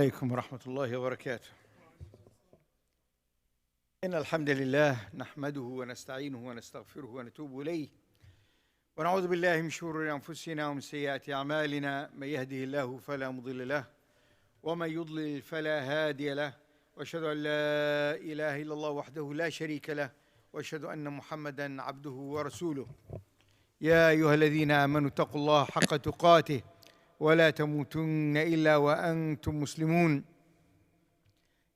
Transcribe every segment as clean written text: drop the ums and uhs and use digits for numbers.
عليكم ورحمة الله وبركاته. إن الحمد لله نحمده ونستعينه ونستغفره ونتوب إليه ونعوذ بالله من شرور أنفسنا ومن سيئات أعمالنا. من يهده الله فلا مضل له ومن يضلل فلا هادي له، وأشهد أن لا إله إلا الله وحده لا شريك له، وأشهد أن محمدًا عبده ورسوله. يا أيها الذين آمنوا اتقوا الله حق تقاته ولا تموتن إلا وأنتم مسلمون.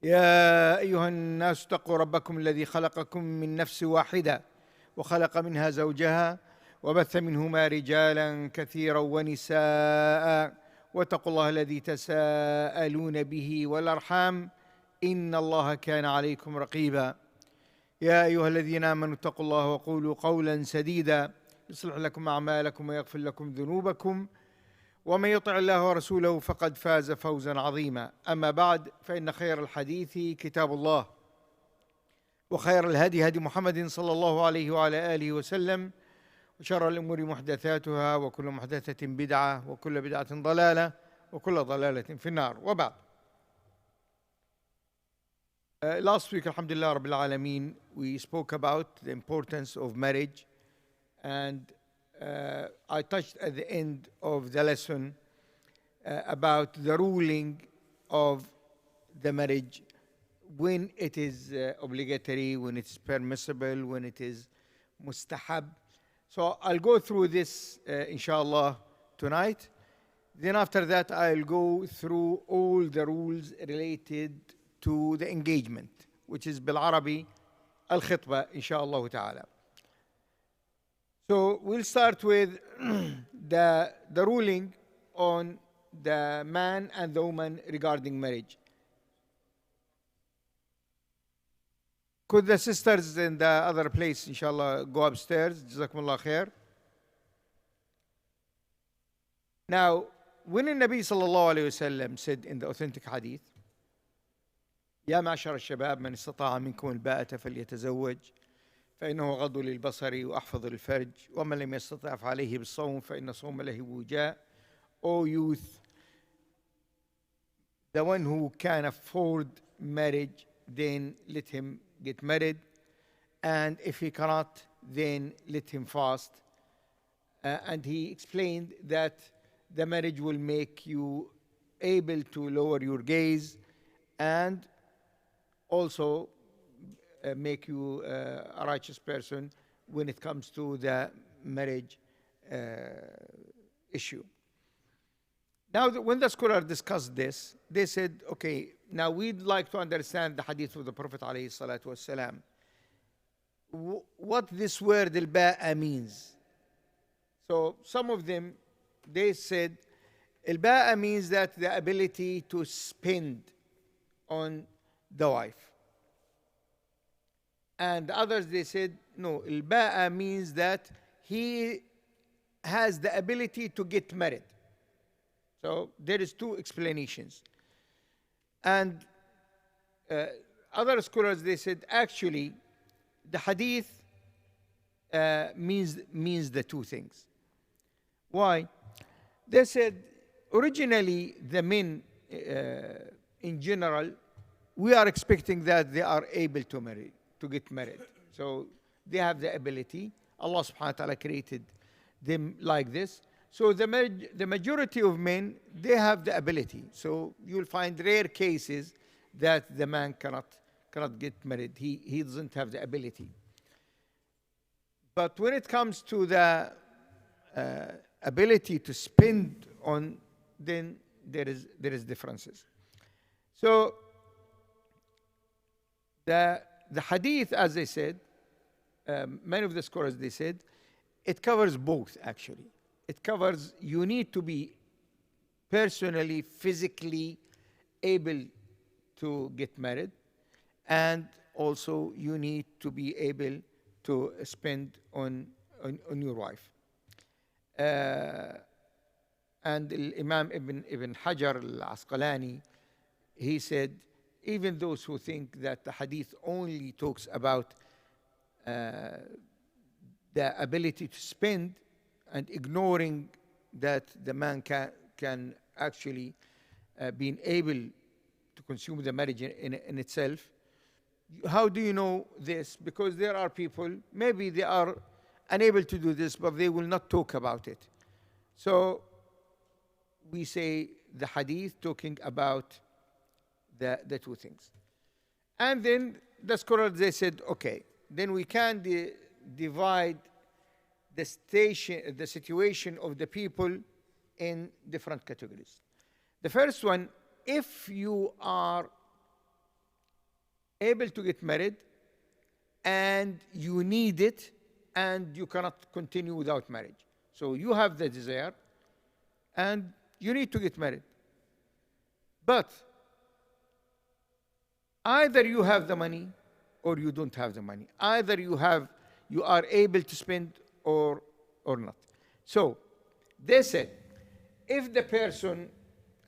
يا أيها الناس اتقوا ربكم الذي خلقكم من نفس واحدة وخلق منها زوجها وبث منهما رجالا كثيرا ونساء، واتقوا الله الذي تساءلون به والأرحام إن الله كان عليكم رقيبا. يا أيها الذين آمنوا اتقوا الله وقولوا قولا سديدا يصلح لكم أعمالكم ويغفر لكم ذنوبكم، ومن يطع الله ورسوله فقد فاز فوزا عظيما. أما بعد، فإن خير الحديث كتاب الله، وخير الهدي هدي محمد صلى الله عليه وعلى آله وسلم، وشر الأمور محدثاتها، وكل محدثة بدعة، وكل بدعة ضلالة، وكل ضلالة في النار. وبعد. Last week, alhamdulillah Rabbil Alameen, we spoke about the importance of marriage, and I touched at the end of the lesson about the ruling of the marriage, when it is obligatory, when it's permissible, when it is mustahab. So I'll go through this inshallah tonight. Then after that I'll go through all the rules related to the engagement, which is بالعربي الخطبة inshallah ta'ala. So we'll start with the ruling on the man and the woman regarding marriage. Could the sisters in the other place, inshallah, go upstairs? Jazakumullah khair. Now, when the Nabi sallallahu alayhi wasallam said in the authentic hadith, يا معشر الشباب من استطاع منكم الباءة فليتزوج فإنه غض للبصر وأحفظ للفرج ومن لم يستطع فعليه بالصوم فإن صوم له وجاء. O youth, the one who can afford marriage, then let him get married, and if he cannot, then let him fast. And he explained that the marriage will make you able to lower your gaze and also make you a righteous person when it comes to the marriage issue. Now, when the scholar discussed this, they said, okay, now we'd like to understand the hadith of the Prophet alayhi salatu wasalam. What this word al-ba'a means. So some of them, they said, al-ba'a means that the ability to spend on the wife. And others, they said, no, al-ba'a means that he has the ability to get married. So there is two explanations. And other scholars, they said, actually, the hadith means the two things. Why? They said, originally, the men in general, we are expecting that they are able to get married. So they have the ability. Allah subhanahu wa ta'ala created them like this. So the majority of men, they have the ability. So you'll find rare cases that the man cannot get married. He doesn't have the ability. But when it comes to the ability to spend on, then there is differences. So the hadith, as they said, many of the scholars, they said, it covers both actually. It covers, you need to be personally, physically able to get married, and also you need to be able to spend on your wife. And Imam Ibn Hajar al-Asqalani, he said, even those who think that the hadith only talks about the ability to spend, and ignoring that the man can actually being able consume the marriage in itself. How do you know this? Because there are people, maybe they are unable to do this, but they will not talk about it. So we say the hadith talking about the two things. And then the scholars, they said, okay, then we can divide the situation of the people in different categories. The first one, if you are able to get married and you need it and you cannot continue without marriage. So you have the desire and you need to get married. But either you have the money or you don't have the money. Either you are able to spend or not. So they said, if the person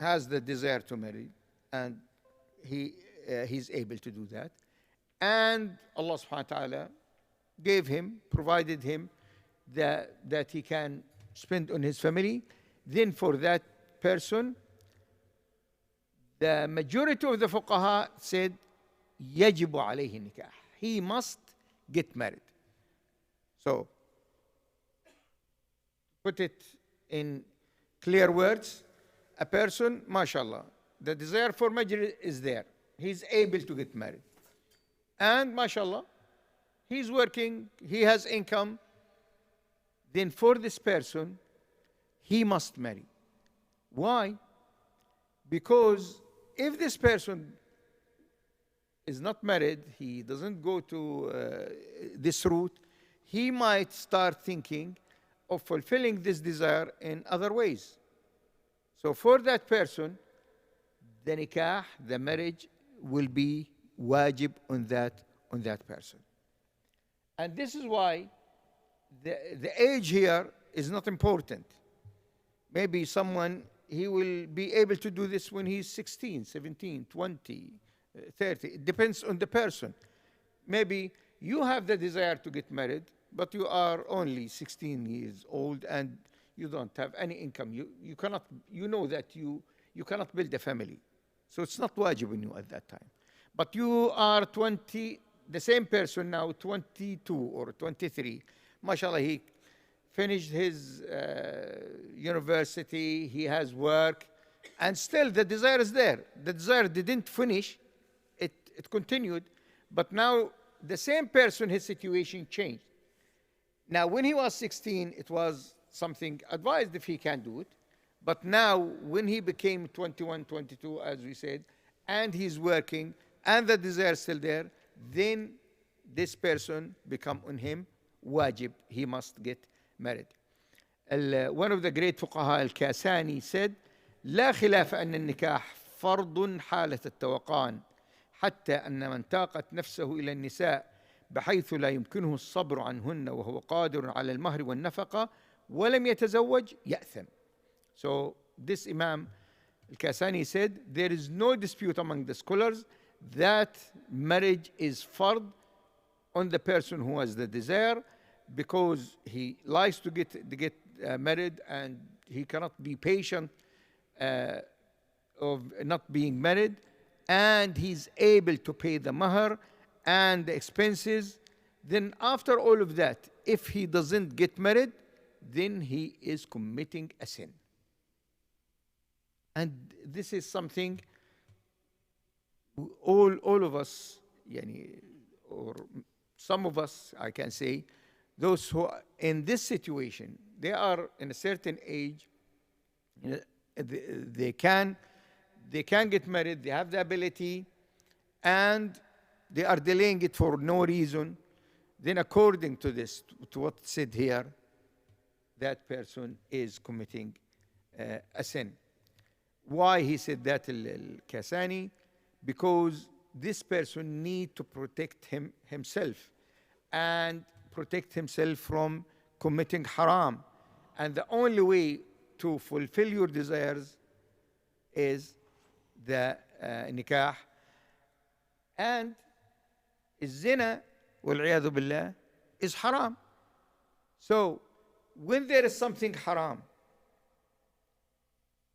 has the desire to marry and he's able to do that, and Allah subhanahu wa ta'ala gave him, provided him that he can spend on his family, then for that person, the majority of the fuqaha said, يجب عليه النكاح. He must get married. So, put it in clear words, a person, mashallah, the desire for marriage is there. He's able to get married. And mashallah, he's working, he has income. Then for this person, he must marry. Why? Because if this person is not married, he doesn't go to this route, he might start thinking of fulfilling this desire in other ways. So for that person, the nikah, the marriage, will be wajib on that person. And this is why the age here is not important. Maybe someone, he will be able to do this when he's 16, 17, 20, 30. It depends on the person. Maybe you have the desire to get married, but you are only 16 years old and you don't have any income. You cannot, you know that you cannot build a family. So it's not wajib on you at that time. But you are 20, the same person now, 22 or 23. MashaAllah, he finished his university, he has work, and still the desire is there. The desire didn't finish, it continued, but now the same person, his situation changed. Now, when he was 16, it was something advised if he can do it. But now, when he became 21, 22, as we said, and he's working, and the desire is still there, then this person become on him wajib. He must get married. One of the great fuqaha, al-Kasani, said, لا خلاف أن النكاح فرض حالة التوقان حتى أن من طاقت نفسه إلى النساء بحيث لا يمكنه الصبر عنهن وهو قادر على المهر والنفقة ولم يتزوج يأثم. So this Imam al-Kasani said, there is no dispute among the scholars that marriage is fard on the person who has the desire, because he likes to get married and he cannot be patient of not being married, and he's able to pay the mahar and the expenses. Then after all of that, if he doesn't get married, then he is committing a sin. And this is something all of us, or some of us, I can say, those who are in this situation, they are in a certain age, they can get married, they have the ability, and they are delaying it for no reason. Then according to this, to what's said here, that person is committing a sin. Why he said that, al-Kasani? Because this person need to protect himself and protect himself from committing haram. And the only way to fulfill your desires is the nikah. And zina, wal-'iyadhu billah, is haram. So when there is something haram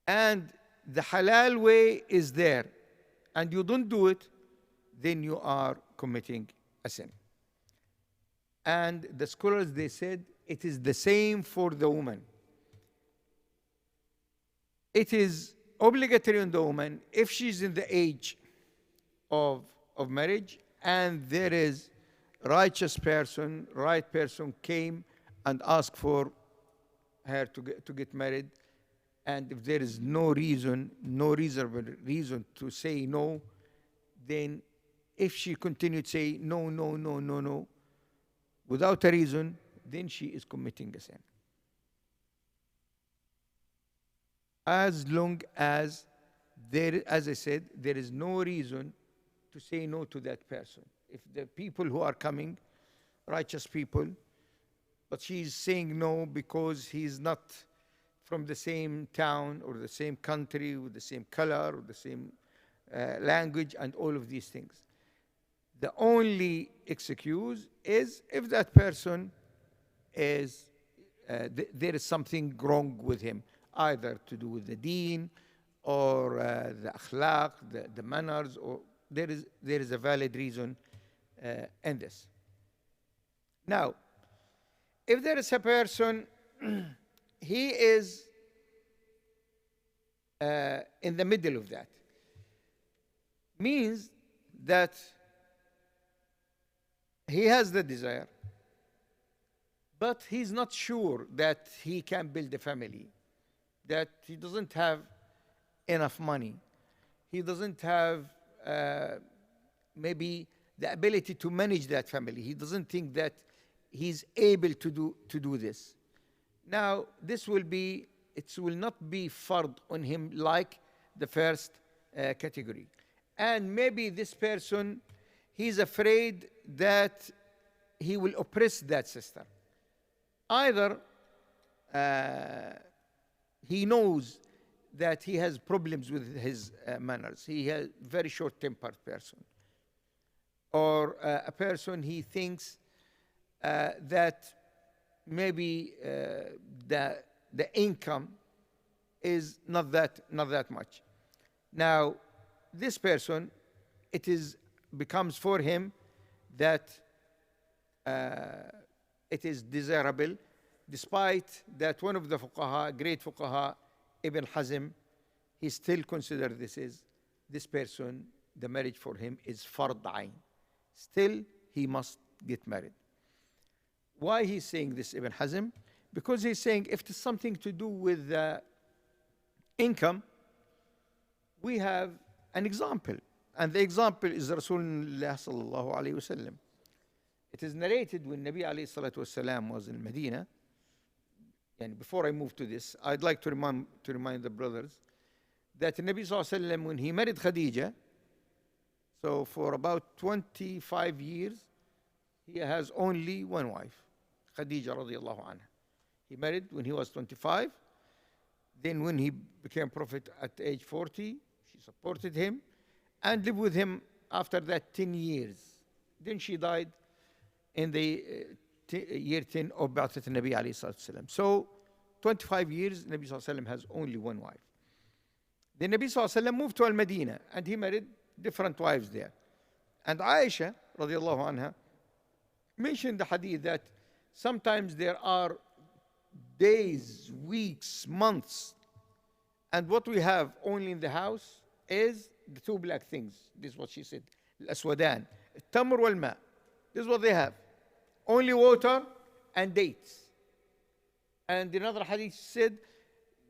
and the halal way is there, and you don't do it, then you are committing a sin. And the scholars, they said, it is the same for the woman. It is obligatory on the woman if she's in the age of marriage and there is right person came and asked for her to get married, and if there is no reasonable reason to say no, then if she continued to say no, without a reason, then she is committing a sin. As long as there, as I said, there is no reason to say no to that person. If the people who are coming, righteous people, but she's saying no because he's not from the same town or the same country with the same color or the same language and all of these things. The only excuse is if that person is, there is something wrong with him, either to do with the deen or the akhlaq, the manners, or there is a valid reason in this. Now, if there is a person, he is in the middle of that, means that he has the desire, but he's not sure that he can build a family, that he doesn't have enough money, he doesn't have maybe the ability to manage that family, he doesn't think that he's able to do this. Now, it will not be fard on him like the first category. And maybe this person, he's afraid that he will oppress that sister. Either he knows that he has problems with his manners, he has very short-tempered person, or a person he thinks that maybe the income is not that much. Now, this person, becomes for him that it is desirable, despite that one of the fuqaha, great fuqaha, Ibn Hazm, he still considers this person, the marriage for him is fard ayn. Still, he must get married. Why he's saying this, Ibn Hazm? Because he's saying if it's something to do with income, we have an example. And the example is Rasulullah sallallahu alayhi wasallam. It is narrated when Nabi alayhi salatu wasalam was in Medina. And before I move to this, I'd like to remind the brothers that Nabi sallallahu alayhi wasallam, when he married Khadija, so for about 25 years, he has only one wife, Khadija radiallahu anha. He married when he was 25. Then when he became prophet at age 40, she supported him and lived with him after that 10 years. Then she died in the year 10 of Ba'athat Nabi alayhi salatu. So 25 years, Nabi sallallahu alayhi wa sallam has only one wife. Then Nabi sallallahu alayhi wa sallam moved to Al-Madinah and he married different wives there. And Aisha radiallahu anha mentioned the hadith that sometimes there are days, weeks, months, and what we have only in the house is the two black things. This is what she said. Al-aswadan, al-tamr wal-ma. This is what they have. Only water and dates. And another hadith said,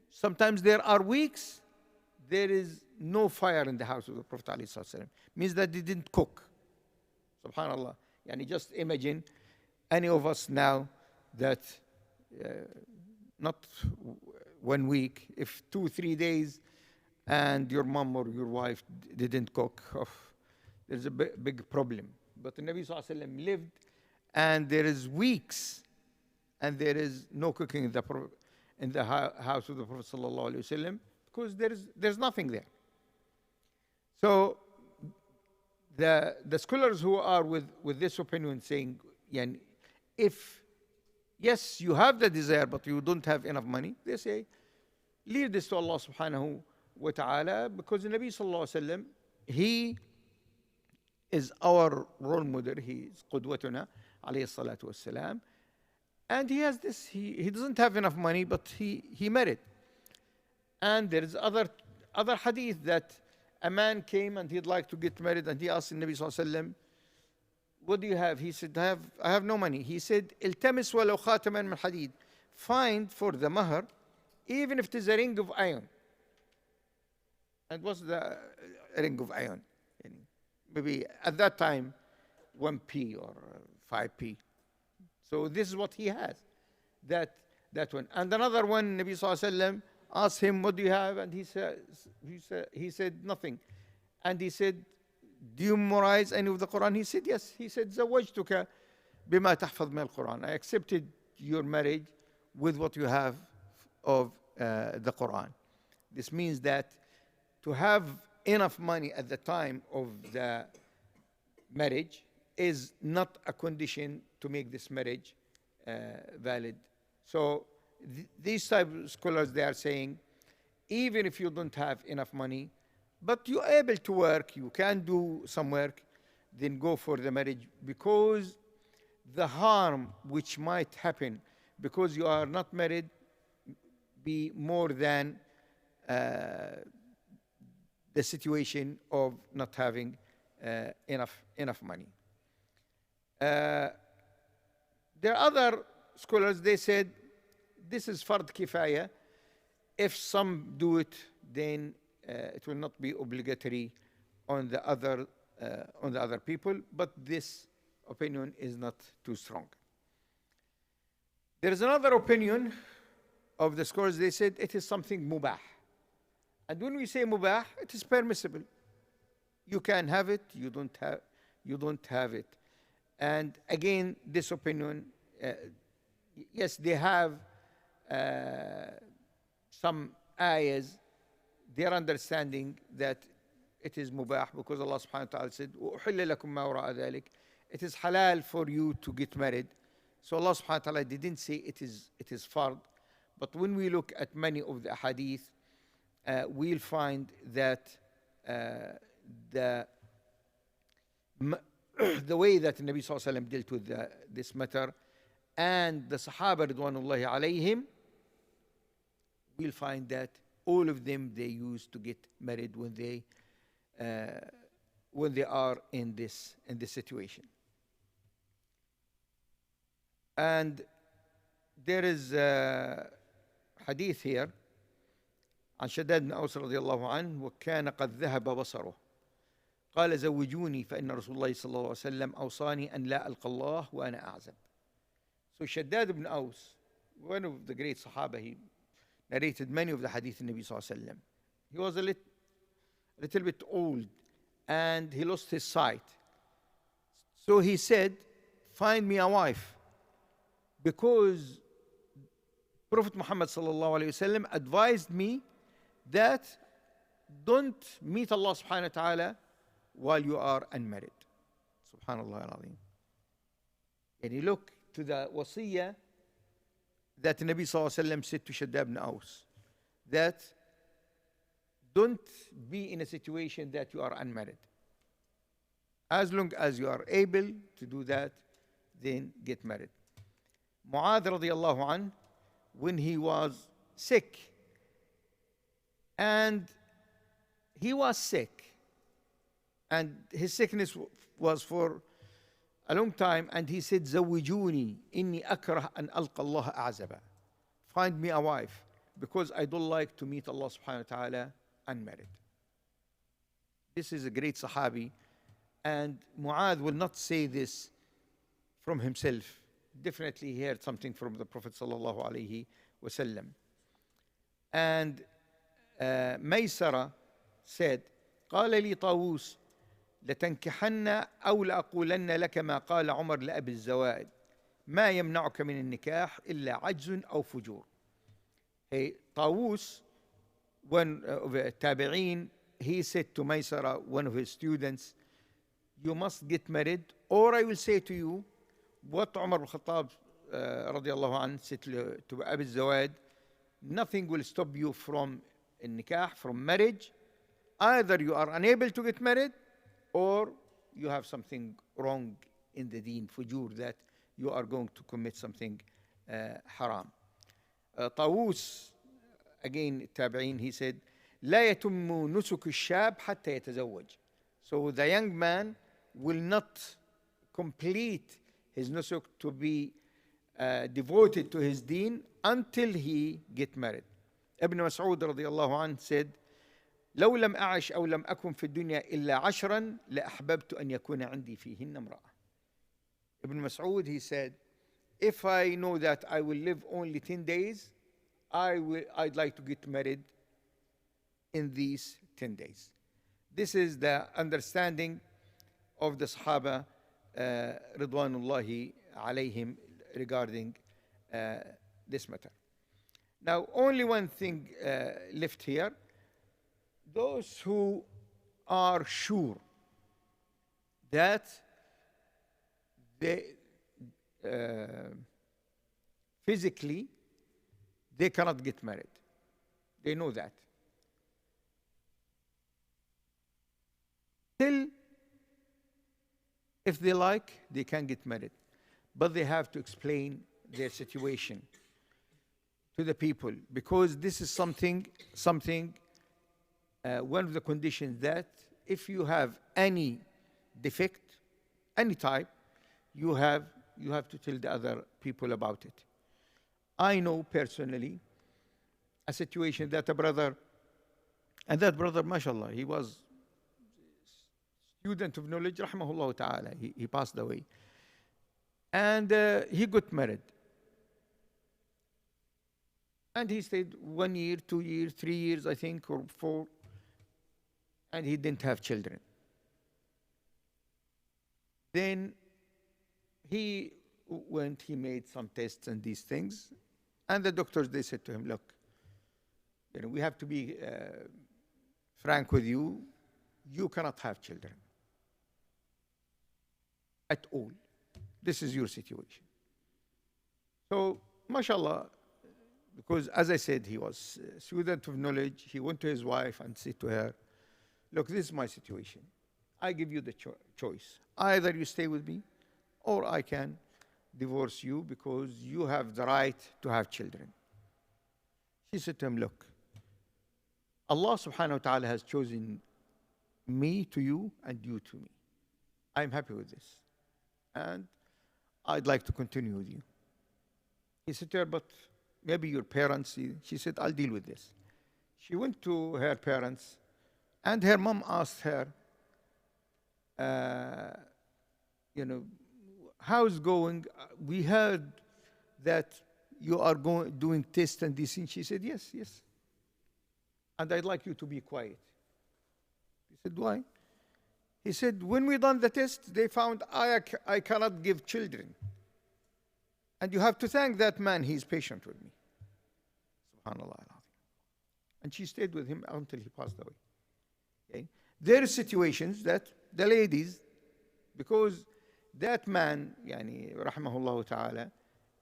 sometimes there are weeks, there is no fire in the house of the Prophet ﷺ. Means that they didn't cook. Subhanallah. Yani just imagine any of us now that not 1 week, if 2-3 days and your mom or your wife didn't cook, there's a big problem. But the Nabi sallallahu alaihi wasallam lived, and there is weeks, and there is no cooking in the house of the Prophet sallallahu alaihi wasallam, because there's nothing there. So the scholars who are with this opinion saying, yani, if yes, you have the desire, but you don't have enough money, they say, leave this to Allah subhanahu wa ta'ala, because the Nabi sallallahu alaihi wasallam, he is our role model. He is قدوتنا عليه الصلاة والسلام. And he has this, he doesn't have enough money, but he married. And there is other hadith that a man came and he'd like to get married, and he asked the Nabi sallallahu alaihi wasallam, what do you have? He said, I have no money. He said, التمس ولو خاتما من حديد. Find for the mahar, even if it is a ring of iron. And what's the ring of iron? Maybe at that time, 1p or 5p. So this is what he has, that one. And another one, Nabi sallallahu alaihi wasallam asked him, what do you have? And he said nothing. And he said, do you memorize any of the Quran? He said, yes. He said, زوجتك بما تحفظ من القرآن. I accepted your marriage with what you have of the Quran. This means that to have enough money at the time of the marriage is not a condition to make this marriage valid. So these type of scholars, they are saying, even if you don't have enough money, but you're able to work, you can do some work, then go for the marriage, because the harm which might happen because you are not married be more than the situation of not having enough money. There are other scholars, they said this is fard kifaya. If some do it, then it will not be obligatory on the other people, but this opinion is not too strong. There is another opinion of the scholars, they said it is something mubah. And when we say mubah, it is permissible. You can have it, you don't have it. And again, this opinion, yes, they have some ayahs, their understanding that it is mubah, because Allah subhanahu wa ta'ala said, وَأُحِلَّ لَكُمْ مَا وَرَاءَ ذَلِكَ. It is halal for you to get married. So Allah subhanahu wa ta'ala didn't say it is fard. But when we look at many of the hadith, we'll find that the way that the Nabi sallallahu alaihi wasallam dealt with this matter, and the Sahaba ridwanullahi alayhim, we'll find that all of them, they used to get married when they are in this situation. And there is a hadith here عن شداد بن أوس رضي الله عنه وكان قد ذهب بصره قال زوجوني فإن رسول الله صلى الله عليه وسلم أوصاني أن لا ألقى الله وأنا أعزب. So Shaddad ibn Aus, one of the great Sahaba, he narrated many of the hadith in Nabi sallallahu alaihi wasallam. He was a little bit old and he lost his sight. So he said, find me a wife, because Prophet Muhammad sallallahu alaihi wasallam advised me that don't meet Allah subhanahu wa ta'ala while you are unmarried. Subhanallah al-Azim. And you look to the wasiyah that the Nabi sallallahu alaihi wasallam said to Shaddad ibn Aus, that don't be in a situation that you are unmarried. As long as you are able to do that, then get married. Mu'adh radiyallahu anhu, when he was sick, and he was sick, and his sickness was for a long time, and he said, زوجوني إني أكره أن ألقى الله أعزبا. Find me a wife, because I don't like to meet Allah subhanahu wa ta'ala unmarried. This is a great Sahabi, and Mu'adh will not say this from himself. Definitely he heard something from the Prophet sallallahu alaihi wasallam. And Maysara said, قال لي طاووس لتنكحن أو لأقولن لك ما قال عمر لأبي الزوائد ما يمنعك من النكاح إلا عجز أو فجور. Hey, طاووس, one of the tabi'een, he said to Maysara, one of his students, you must get married, or I will say to you what Umar ibn Khattab radiallahu anhu said to Abi Zawad, nothing will stop you from nikah, from marriage, Either you are unable to get married, or you have something wrong in the deen, fujur, that you are going to commit something haram. طاووس, again tabi'in, he said, لا يتم نسك الشاب حتى يتزوج. So the young man will not complete his nusuk, to be devoted to his deen, until he get married. Ibn Mas'ud رضي الله عنه said, لو لم أعش أو لم أكن في الدنيا إلا 10 لأحببت أن يكون عندي فيهن امرأة. Ibn Mas'ud, he said, if I know that I will live only 10 days, I'd like to get married in these 10 days. This is the understanding of the Sahaba Ridwanullahi alayhim regarding this matter. Now, only one thing left here. Those who are sure that they physically they cannot get married. They know that. Still, if they like, they can get married. But they have to explain their situation to the people, because this is something, one of the conditions, that if you have any defect, any type, you have to tell the other people about it. I know personally a situation that a brother, and that brother, mashallah, he was student of knowledge, rahmahullah ta'ala, he passed away. And he got married. And he stayed 1 year, 2 years, 3 years, I think, or 4. And he didn't have children. Then he made some tests and these things. And the doctors, they said to him, look, we have to be frank with you. You cannot have children at all. This is your situation. So, mashallah, because as I said, he was a student of knowledge, he went to his wife and said to her, look, this is my situation. I give you the choice. Either you stay with me, or I can divorce you, because you have the right to have children. She said to him, look, Allah subhanahu wa ta'ala has chosen me to you and you to me. I'm happy with this. And I'd like to continue with you. He said to her, but maybe your parents. She said, I'll deal with this. She went to her parents, and her mom asked her, how's going? We heard that you are doing tests and this thing. She said, yes. And I'd like you to be quiet. He said, why? He said, when we done the test, they found I cannot give children. And you have to thank that man, he's patient with me. SubhanAllah. And she stayed with him until he passed away. Okay? There are situations that the ladies, because that man, rahmahullah ta'ala,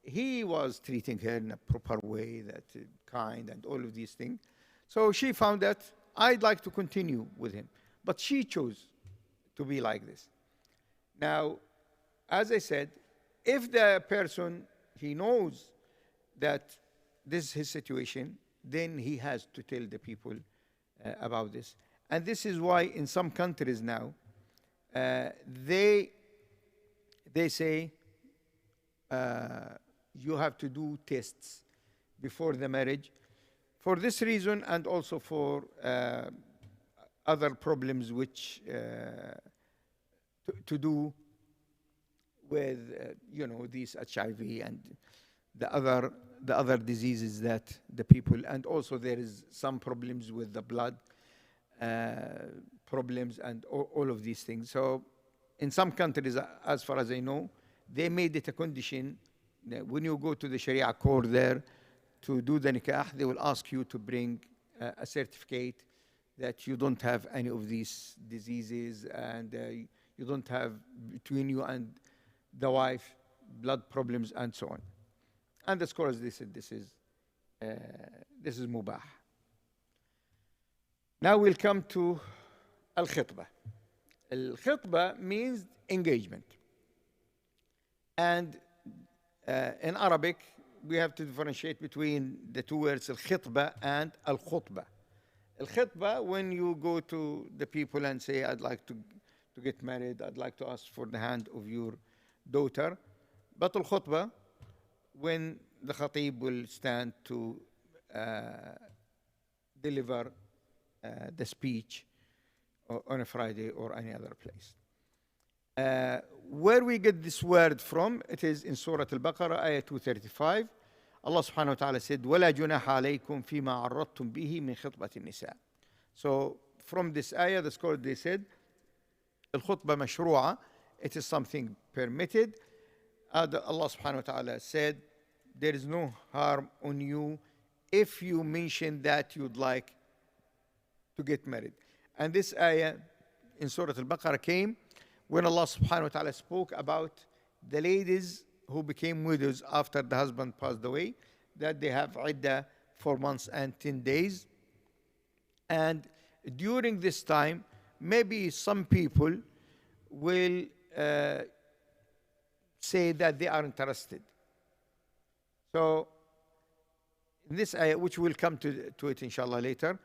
he was treating her in a proper way, that kind, and all of these things. So she found that I'd like to continue with him. But she chose to be like this. Now, as I said, if the person, he knows that this is his situation, then he has to tell the people about this. And this is why in some countries now, they say you have to do tests before the marriage. For this reason, and also for other problems which to do with these HIV and the other diseases that the people, and also there is some problems with the blood problems and all of these things. So in some countries, as far as I know, they made it a condition that when you go to the Sharia court there to do the nikah, they will ask you to bring a certificate that you don't have any of these diseases, and you don't have between you and the wife blood problems and so on. And the scholars, they said this is mubah. Now we'll come to al-khitbah. Al-khitbah means engagement. And in Arabic, we have to differentiate between the two words al-khitbah and al-khutbah. Al-khitbah, when you go to the people and say, I'd like to get married, I'd like to ask for the hand of your daughter. But al-khutbah, when the khatib will stand to deliver the speech on a Friday or any other place. Where we get this word from, it is in Surah Al-Baqarah, ayah 235. Allah subhanahu wa ta'ala said, وَلَا جُنَاحَ عَلَيْكُمْ فِي مَا عَرَّضْتُمْ بِهِ مِنْ خِطْبَةِ النِّسَاءِ. So from this ayah, the scholars, they said, al-khutbah mashru'a, it is something permitted. Allah subhanahu wa ta'ala said, there is no harm on you if you mention that you'd like to get married. And this ayah in Surah Al-Baqarah came when Allah subhanahu wa ta'ala spoke about the ladies who became widows after the husband passed away, that they have iddah 4 months and 10 days. And during this time, maybe some people will say that they are interested. So in this ayah, which we'll come to it inshallah later,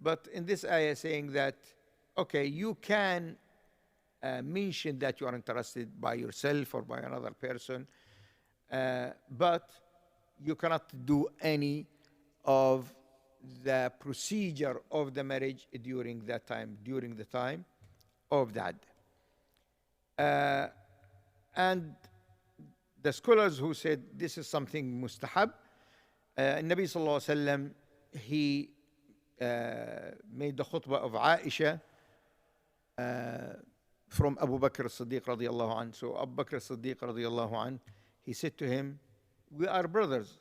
but in this ayah saying that, okay, you can mention that you are interested by yourself or by another person, but you cannot do any of the procedure of the marriage during that time, during the time of that. And the scholars who said this is something mustahab, Nabi sallallahu alaihi wasallam, he made the khutbah of Aisha from Abu Bakr as-Siddiq radiyallahu anhu. So Abu Bakr as-Siddiq radiyallahu anhu, he said to him, we are brothers.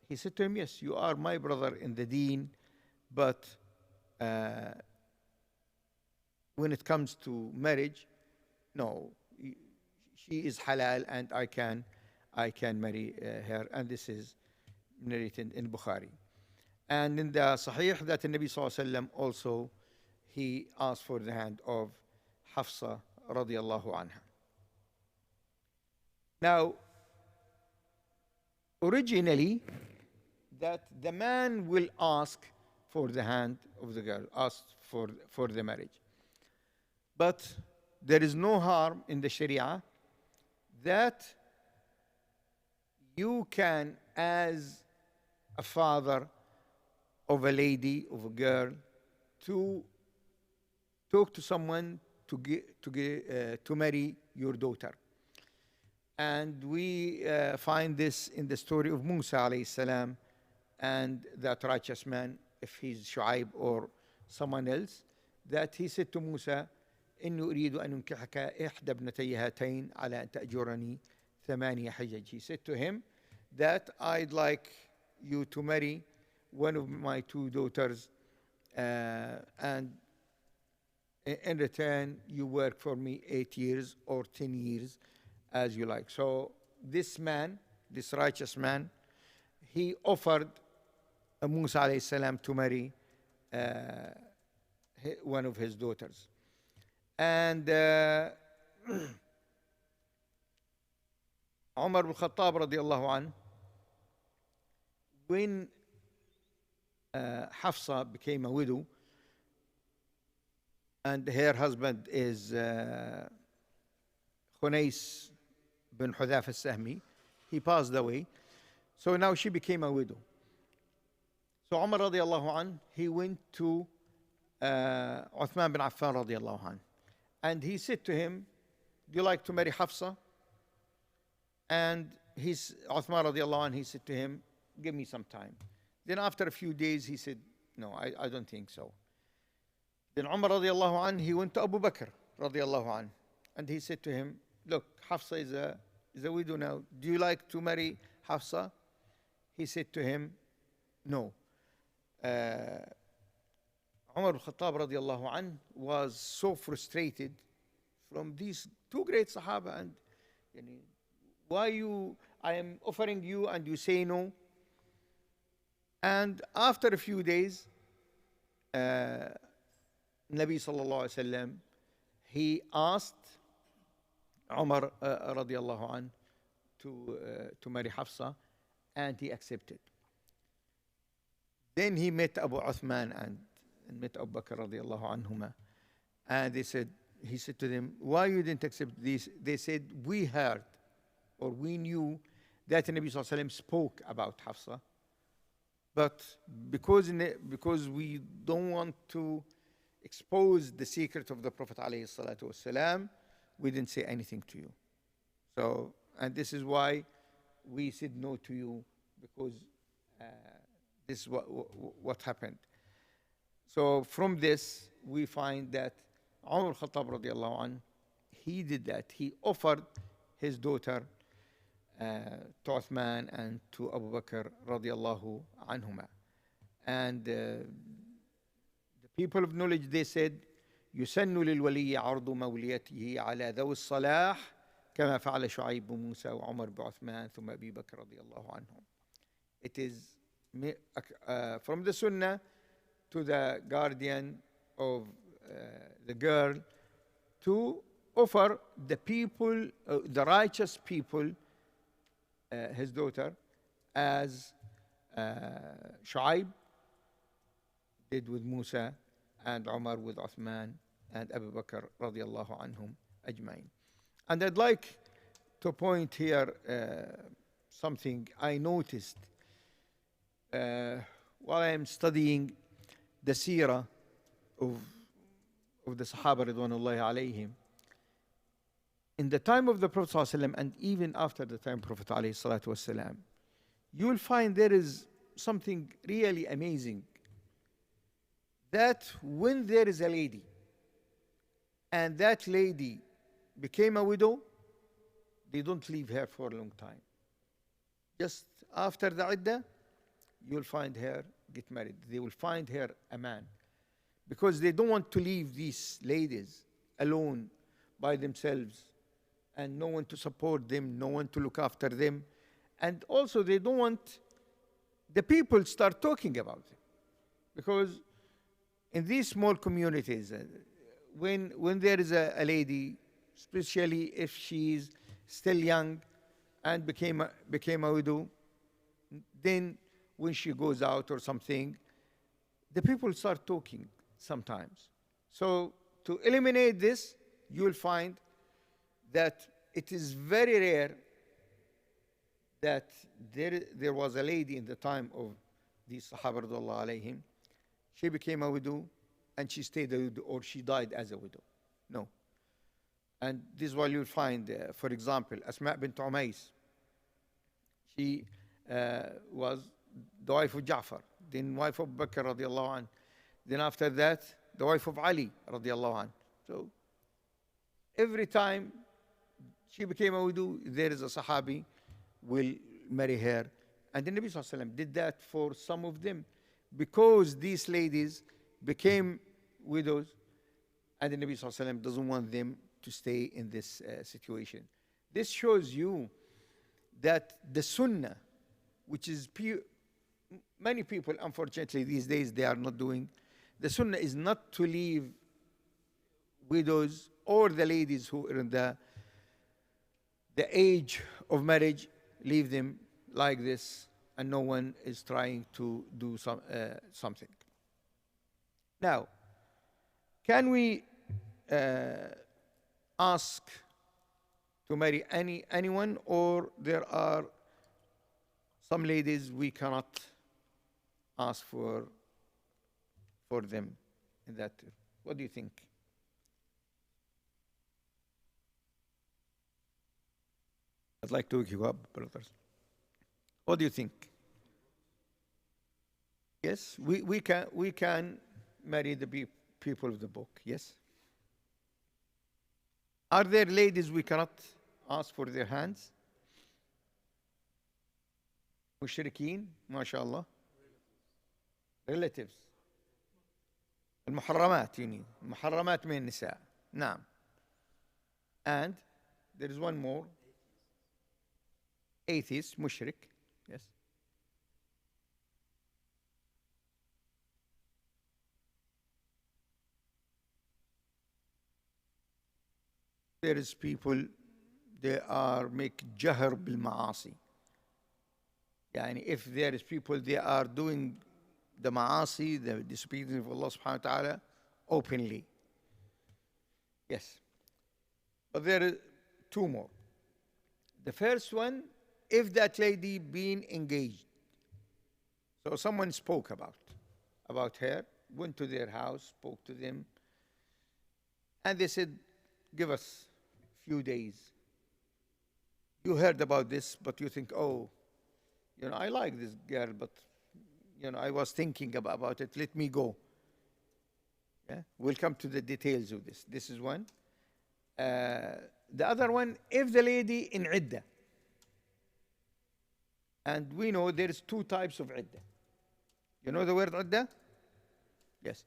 He said to him, yes, you are my brother in the deen, but when it comes to marriage, no, she is halal and I can marry her. And this is narrated in Bukhari. And in the Sahih that the Nabi sallallahu alaihi wasallam also, he asked for the hand of Hafsa radiyallahu anha. Now, originally, that the man will ask for the hand of the girl, ask for the marriage. But there is no harm in the Sharia that you can, as a father of a lady, of a girl, to talk to someone to marry your daughter. And we find this in the story of Musa alSalaam and that righteous man, if he's Shu'aib or someone else, that he said to Musa, إني أريد أن أنكحك إحدى ابنتي هاتين على أن تأجرني 8 حجج. He said to him that I'd like you to marry one of my 2 daughters, and in return you work for me 8 years or 10 years as you like. So this man, this righteous man, he offered Musa alayhi salam to marry one of his daughters. And Umar ibn Khattab radiyallahu anhu, when Hafsa became a widow, and her husband is Khunais bin Hudhaf al-Sahmi, he passed away. So now she became a widow. So Umar radiallahu anhu, he went to Uthman bin Affan radiallahu anhu, and he said to him, do you like to marry Hafsa? And Uthman radiallahu anhu, he said to him, give me some time. Then after a few days, he said, no, I don't think so. Then Umar radiallahu anhu, he went to Abu Bakr radiallahu anhu, and he said to him, look, Hafsa is a widow now. Do you like to marry Hafsa? He said to him, no. Umar al-Khattab radiallahu anhu was so frustrated from these 2 great Sahaba, and I am offering you and you say no. And after a few days, Nabi sallallahu alayhi wasallam, he asked Umar radiallahu anh to marry Hafsa, and he accepted. Then he met Abu Uthman and met Abu Bakr radiallahu anhuma, and he said to them, why you didn't accept this? They said, we heard or we knew that the Nabi sallallahu alayhi wasallam spoke about Hafsa, but because we don't want to expose the secret of the Prophet alayhi salatu wasalam, we didn't say anything to you. So, and this is why we said no to you, because this is what happened. So from this, we find that Umar al-Khattab radiallahu anh, he did that. He offered his daughter to Uthman and to Abu Bakr radiallahu anhuma. And the people of knowledge, they said, يسن للولي عرض موليته على ذوي الصلاح كما فعل شعيب بموسى وعمر بعثمان ثم أبي بكر رضي الله عنهم. It is from the Sunnah to the guardian of the girl to offer the people, the righteous people, his daughter, as Shu'aib did with Musa, and Umar with Uthman, and Abu Bakr radiallahu anhum ajmain. And I'd like to point here something I noticed while I am studying the seerah of the Sahaba ridwanullahi alayhim. In the time of the Prophet ﷺ, and even after the time of Prophet ﷺ, you will find there is something really amazing, that when there is a lady and that lady became a widow, they don't leave her for a long time. Just after the iddah, you'll find her get married. They will find her a man, because they don't want to leave these ladies alone by themselves, and no one to support them, no one to look after them. And also they don't want the people start talking about them, because in these small communities, when there is a lady, especially if she's still young and became a widow, then when she goes out or something, the people start talking sometimes. So to eliminate this, you will find that it is very rare that there was a lady in the time of these Sahaba radiyallahu alayhim, she became a widow and she stayed a widow, or she died as a widow. No. And this is why you'll find, for example, Asma bint Umays. She was the wife of Ja'far, then wife of Bakr radiallahu anh. Then after that, the wife of Ali radiallahu anh. So every time she became a widow, there is a Sahabi will marry her. And the Nabi sallallahu alaihi wasallam did that for some of them, because these ladies became widows, and the Nabi sallallahu alaihi wasallam doesn't want them to stay in this situation. This shows you that the Sunnah, which is many people, unfortunately, these days they are not doing. The Sunnah is not to leave widows or the ladies who are in the age of marriage, leave them like this, and no one is trying to do something. Now, can we ask to marry anyone, or there are some ladies we cannot ask for them in that? What do you think? I'd like to wake you up, brothers. What do you think? Yes, we can marry the people of the book, yes? Are there ladies we cannot ask for their hands? Mushrikeen, mashallah. Relatives. المحرمات, you need. المحرمات من النساء. نعم. And there is one more. Atheist, mushrik. Yes. there is people, they are make jahr bil ma'asi. Yani if there is people, they are doing the ma'asi, the disobedience of Allah subhanahu wa ta'ala, openly. Yes. But there are two more. The first one, if that lady been engaged, so someone spoke about her, went to their house, spoke to them, and they said, give us a few days. You heard about this, but you think, oh, I like this girl, but, I was thinking about it. Let me go. Yeah? We'll come to the details of this. This is one. The other one, if the lady in iddah, and we know there is two types of iddah. You know the word iddah? Yes.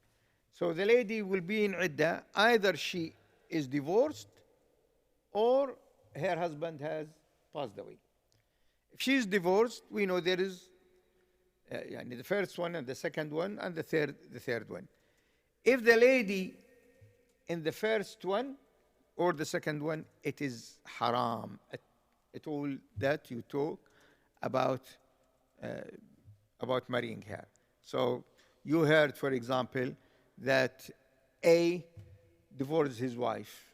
So the lady will be in iddah, either she is divorced or her husband has passed away. If she is divorced, we know there is the first one and the second one and the third one. If the lady in the first one or the second one, it is haram. It all that you talk about marrying her. So you heard, for example, that A divorced his wife.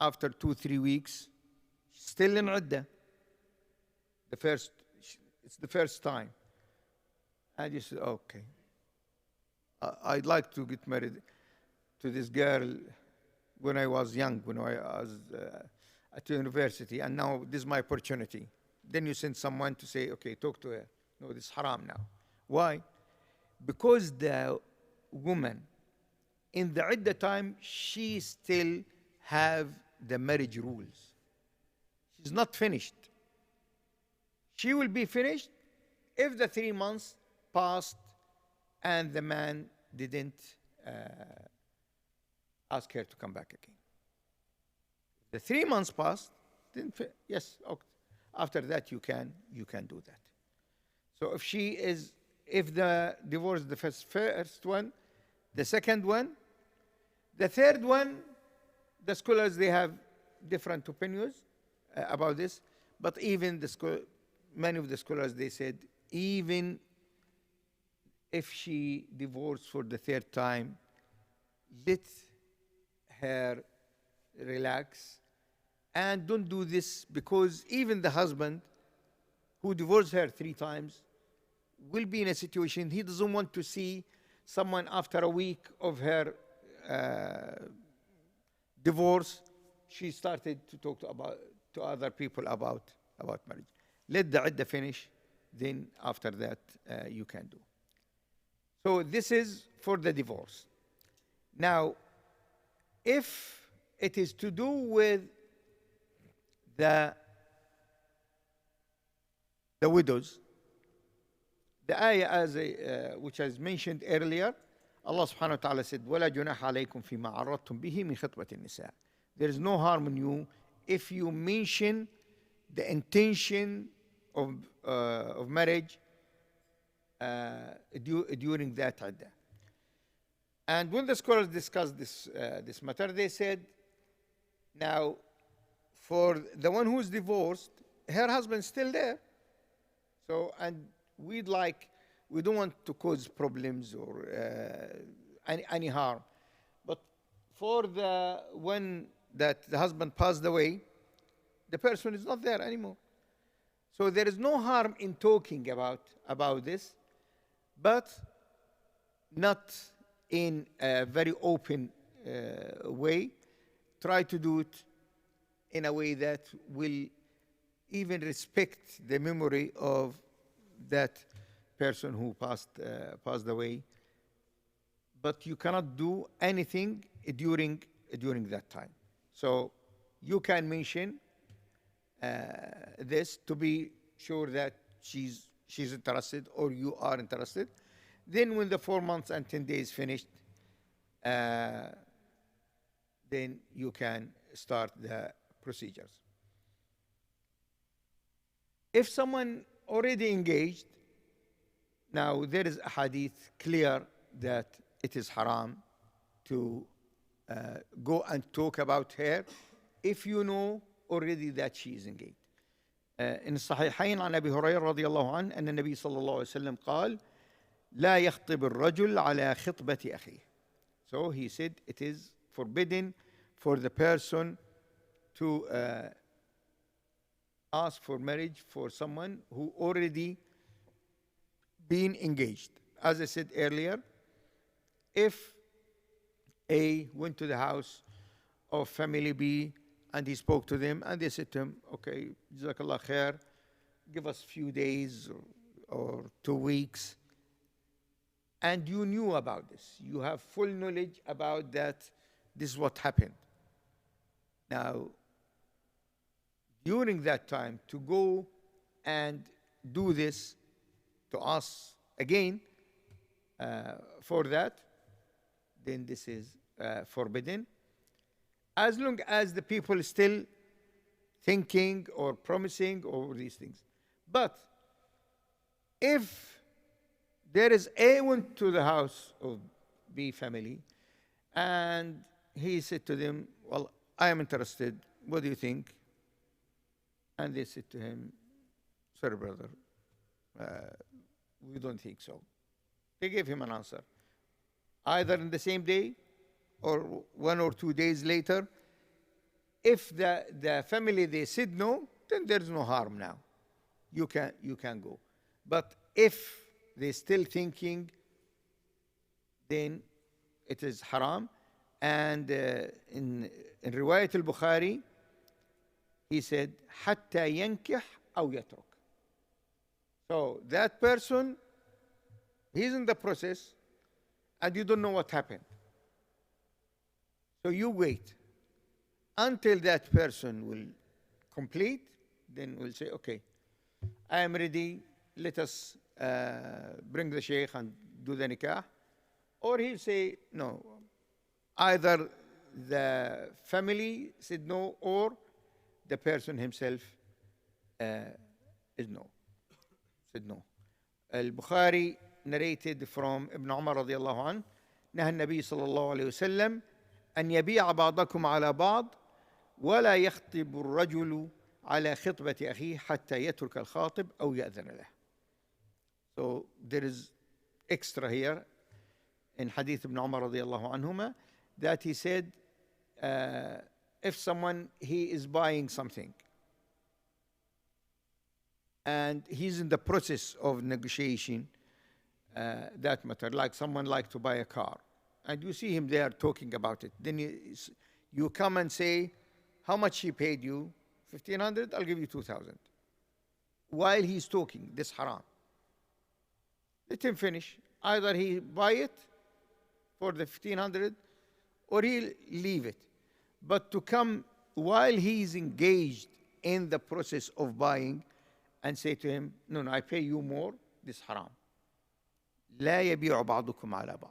After 2-3 weeks, still in iddah. It's the first time. And you said, okay, I'd like to get married to this girl when I was young, when I was at university, and now this is my opportunity. Then you send someone to say, okay, talk to her. No, this is haram now. Why? Because the woman, in the iddah time, she still have the marriage rules. She's not finished. She will be finished if the 3 months passed and the man didn't ask her to come back again. The 3 months passed, yes, okay. After that you can do that. So if the divorce is the first one, the second one, the third one, the scholars, they have different opinions about this, but even many of the scholars, they said, even if she divorced for the third time, let her relax and don't do this, because even the husband who divorced her 3 times will be in a situation he doesn't want to see someone after a week of her divorce. She started to talk to other people about marriage. Let the iddah finish, then after that you can do. So this is for the divorce. Now, if it is to do with the widows, the ayah which I mentioned earlier, Allah subhanahu wa ta'ala said, وَلَا جُنَاحَ عَلَيْكُمْ فِي مَا عَرَّضْتُمْ بِهِ مِنْ خِطْبَةِ النِّسَاءِ. There is no harm in you if you mention the intention of marriage during that iddah. And when the scholars discussed this matter, they said, now, for the one who is divorced, her husband's still there. So, and we don't want to cause problems or any harm. But for the one that the husband passed away, the person is not there anymore. So there is no harm in talking about this, but not in a very open way. Try to do it in a way that will even respect the memory of that person who passed away. But you cannot do anything during that time. So you can mention this to be sure that she's interested or you are interested. Then when the 4 months and 10 days finished, then you can start the procedures. If someone already engaged, now there is a hadith clear that it is haram to go and talk about her if you know already that she is engaged. In الصحيحين عن أبي هريرة رضي الله عنه أن النبي صلى الله عليه وسلم قال لا يخطب الرجل على خطبة أخيه. So he said it is forbidden for the person to ask for marriage for someone who already been engaged. As I said earlier, if A went to the house of family B and he spoke to them and they said to him, okay, Jazakallah khair, give us a few days or 2 weeks, and you knew about this, you have full knowledge about that, this is what happened. Now, during that time, to go and do this, to ask again for that, then this is forbidden. As long as the people still thinking or promising or these things. But if there is A went to the house of B family and he said to them, well, I am interested, what do you think? And they said to him, sorry brother, we don't think so. They gave him an answer. Either in the same day or 1 or 2 days later. If the family, they said no, then there's no harm now. You can go. But if they're still thinking, then it is haram. And in Riwayat al-Bukhari, he said, حتى ينكح أو يترك. So that person, he's in the process, and you don't know what happened. So you wait until that person will complete, then we'll say, okay, I am ready, let us bring the Shaykh and do the nikah. Or he'll say, no, either the family said no, or the person himself said no. Al-Bukhari narrated from Ibn Umar رضي الله عنه نهى النبي صلى الله عليه وسلم أن يبيع بعضكم على بعض ولا يخطب الرجل على خطبة أخيه حتى يترك الخاطب أو يأذن له. So there is extra here in Hadith Ibn Umar رضي الله عنهما that he said if someone, he is buying something and he's in the process of negotiation that matter, like someone like to buy a car, and you see him there talking about it, then you come and say, how much he paid you? 1,500, I'll give you 2,000. While he's talking, this haram. Let him finish. Either he buy it for the 1,500 or he'll leave it. But to come while he's engaged in the process of buying and say to him, no, I pay you more, this haram. لا يبيع بعضكم على بعض.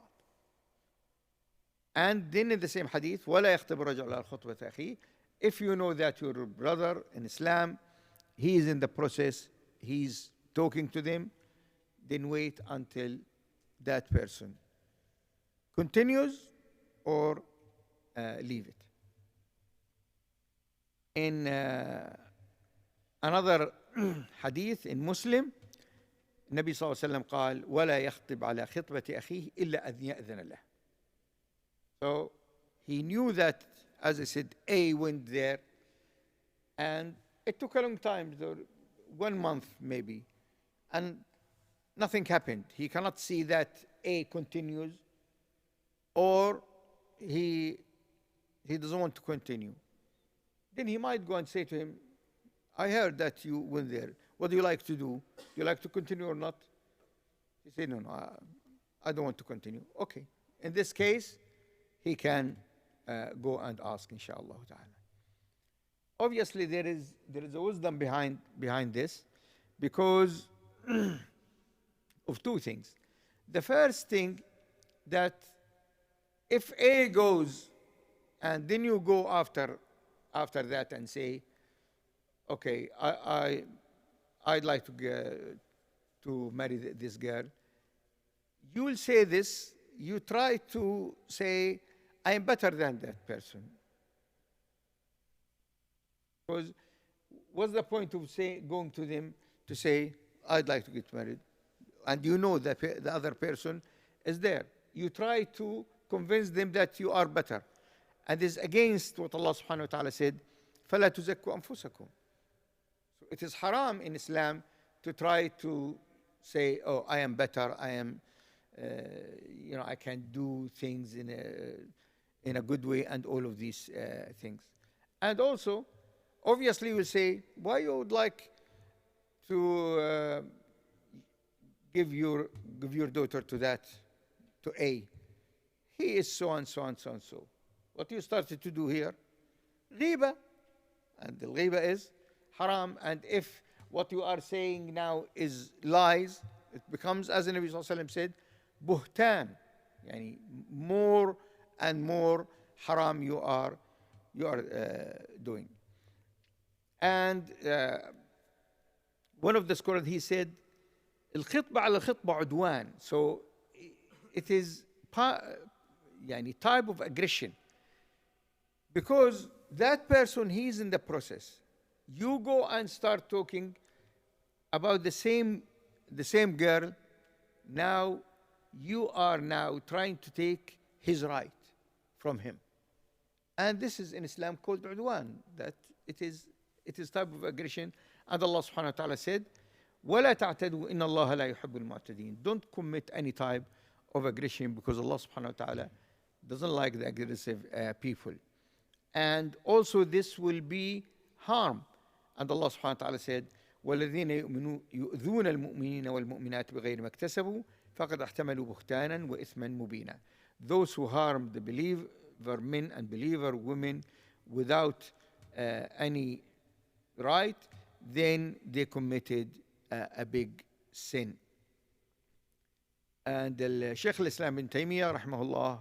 And then in the same hadith, ولا يخطب الرجل على خطبة أخيه. If you know that your brother in Islam, he is in the process, he's talking to them, then wait until that person continues or leave it. In another hadith in Muslim, النبي صلى الله عليه وسلم قال ولا يخطب على خطبة أخيه إلا أن يأذن له. So he knew that, as I said, A went there, and it took a long time, 1 month maybe, and nothing happened. He cannot see that A continues, or he doesn't want to continue. Then he might go and say to him, I heard that you went there. What do you like to do? Do you like to continue or not? He said, no, I don't want to continue. Okay. In this case, he can go and ask, inshallah ta'ala. Obviously, there is a wisdom behind this, because of 2 things. The first thing, that if A goes and then you go after that and say, okay, I'd like to marry this girl, you will say this, you try to say, I am better than that person. Because what's the point of going to them to say, I'd like to get married, and you know that the other person is there. You try to convince them that you are better. And this is against what Allah subhanahu wa ta'ala said, فَلَا تُزَكُّوا أَنفُسَكُمْ. So it is haram in Islam to try to say, oh, I am better, I am, I can do things in a good way, and all of these things. And also, obviously, we'll say, why you would like to give your daughter to A. He is so and so and so and so. What you started to do here, ghiba, and the ghiba is haram. And if what you are saying now is lies, it becomes, as the Nabi sallallahu alaihi wasallam said, buhtan, yani more and more haram you are doing. And one of the scholars, he said, الخطبة على الخطبة عدوان. So it is type of aggression, because that person, he's in the process. You go and start talking about the same girl. Now you are now trying to take his right from him, and this is in Islam called udwan. That it is type of aggression. And Allah subhanahu wa ta'ala said, وَلَا تَعْتَدُوا إِنَّ اللَّهَ لَا يُحِبُّ الْمُعْتَدِينَ. Don't commit any type of aggression, because Allah subhanahu wa ta'ala doesn't like the aggressive people. And also this will be harm. And Allah subhanahu wa ta'ala said, وَالَّذِينَ يُؤْذُونَ الْمُؤْمِنِينَ وَالْمُؤْمِنَاتِ بِغَيْرِ مَا اكْتَسَبُوا فَقَدْ احْتَمَلُوا بُهْتَانًا وَإِثْمًا مُبِينًا. Those who harm the believer men and believer women without any right, then they committed a big sin. And Shaykh al-Islam ibn Taymiyyah رحمه الله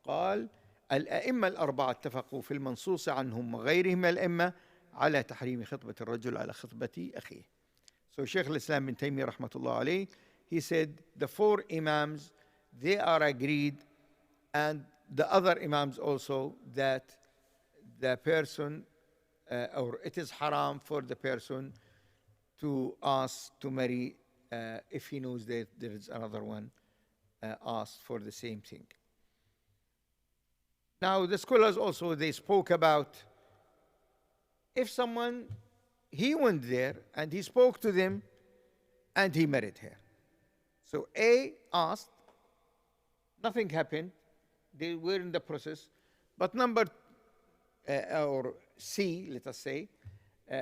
قال الأئمة الأربعة اتفقوا في المنصوص عنهم وغيرهم من الأئمة على تحريم خطبة الرجل على خطبة أخيه. So Shaykh al-Islam ibn Taymiyyah رحمة الله عليه, he said the 4 imams, they are agreed, and the other imams also, that the person or it is haram for the person to ask to marry if he knows that there is another one asked for the same thing. Now the scholars also, they spoke about if someone, he went there and he spoke to them and he married her. So A asked, nothing happened, they were in the process, but number or C, let us say,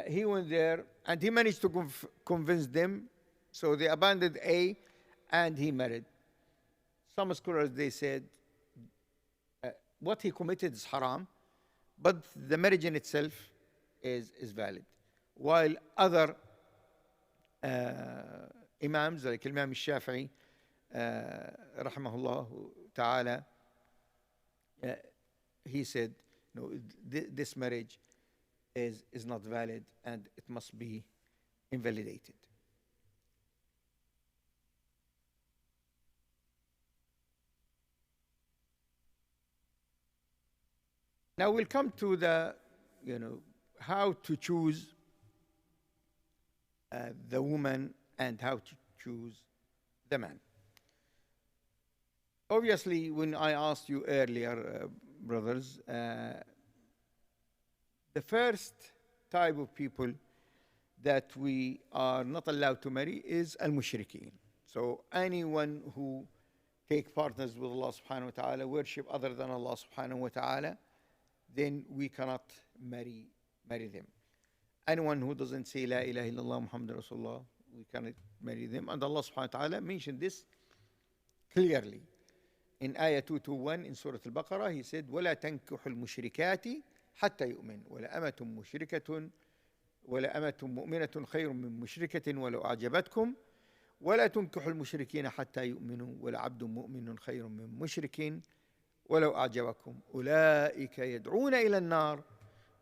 he went there and he managed to convince them, so they abandoned A and he married. Some scholars, they said what he committed is haram, but the marriage in itself is valid. While other imams, like Imam al-Shafi'i rahimahullah ta'ala, he said, no, this marriage is not valid and it must be invalidated. Now we'll come to the, how to choose the woman and how to choose the man. Obviously, when I asked you earlier, brothers, the first type of people that we are not allowed to marry is al-mushrikeen. So anyone who take partners with Allah subhanahu wa ta'ala, worship other than Allah subhanahu wa ta'ala, then we cannot marry them. Anyone who doesn't say La ilaha illallah Muhammad Rasulullah, we cannot marry them. And Allah subhanahu wa ta'ala mentioned this clearly. In Ayah 221 in Surah Al-Baqarah, He said, وَلَا تَنْكِحُ الْمُشْرِكَاتِ حَتَّى يُؤْمِنْ وَلَا أَمَةٌ مُؤْمِنَةٌ خَيْرٌ مِّن مُشْرِكَةٍ وَلَوْ أَعْجَبَتْكُمْ وَلَا تُنْكِحُ الْمُشْرِكِينَ حَتَّى يُؤْمِنُوا وَلَا عَبْدٌ مُؤْمِنٌ خَيْرٌ مِّن مُشْرِكٍ وَلَوْ أَعْجَبَكُمْ أُولَٰئِكَ يَدْعُونَ إِلَى النَّارِ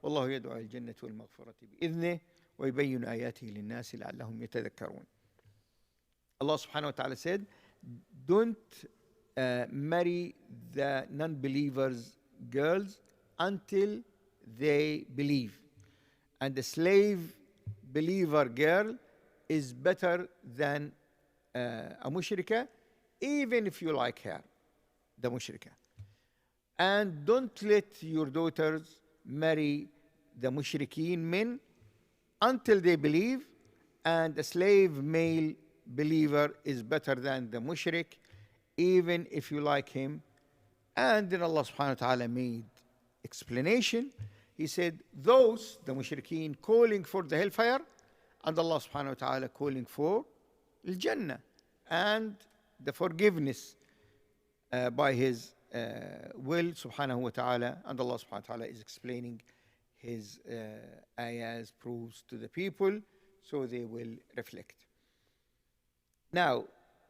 وَاللَّهُ يَدْعُو إِلَى الْجَنَّةِ وَالْمَغْفِرَةِ بِإِذْنِهِ وَيُبَيِّنُ آيَاتِهِ لِلنَّاسِ لَعَلَّهُمْ يَتَذَكَّرُونَ. Allah subhanahu wa ta'ala said, don't marry the non-believers' girls until they believe. and the slave believer girl is better than a mushrika, even if you like her, the mushrika. And don't let your daughters marry the mushrikeen men until they believe, and the slave male believer is better than the mushrik, even if you like him. And then Allah subhanahu wa ta'ala made explanation. He said, those, the mushrikeen, calling for the hellfire, and Allah subhanahu wa ta'ala calling for al-Jannah and the forgiveness by His will subhanahu wa ta'ala. And Allah subhanahu wa ta'ala is explaining His ayahs, proofs to the people, so they will reflect. Now,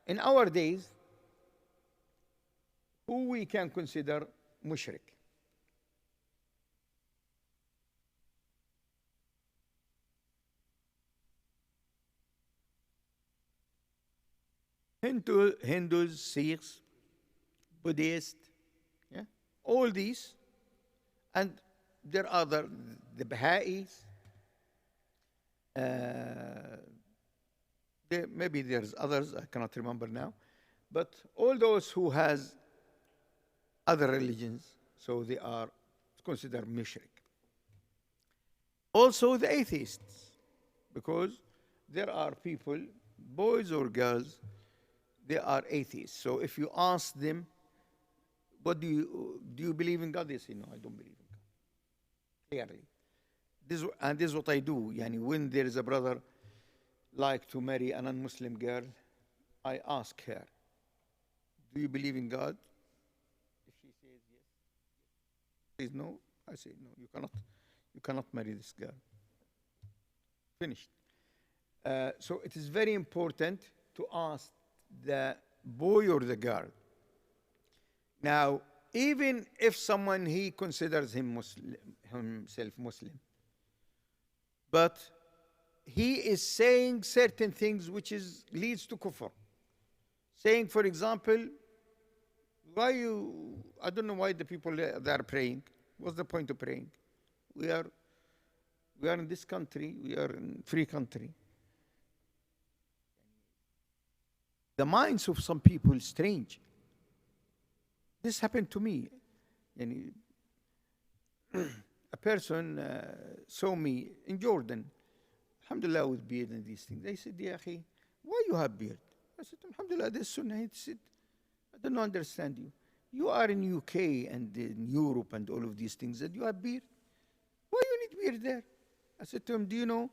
in our days, who we can consider mushrik? Hindus, Sikhs, Buddhists, yeah, all these, and there are the Baha'is. Maybe there's others, I cannot remember now, but all those who has other religions, so they are considered mushrik. Also the atheists, because there are people, boys or girls, they are atheists. So if you ask them, what do you believe in God? They say, no, I don't believe in God. Clearly. This is what I do. Yani when there is a brother like to marry a non-Muslim girl, I ask her, do you believe in God? If she says yes, she says no, I say no, you cannot marry this girl. Finished. So it is very important to ask the boy or the girl. Now, even if someone he considers himself Muslim, but he is saying certain things which leads to kufr. Saying, for example, I don't know why the people they are praying. What's the point of praying? We are in this country, we are in free country. The minds of some people is strange. This happened to me. A person saw me in Jordan, alhamdulillah, with beard and these things. They said, Ya akhi, why you have beard? I said, alhamdulillah, this sunnah. He said, I don't understand you. You are in UK and in Europe and all of these things, and you have beard. Why you need beard there? I said to him, do you know,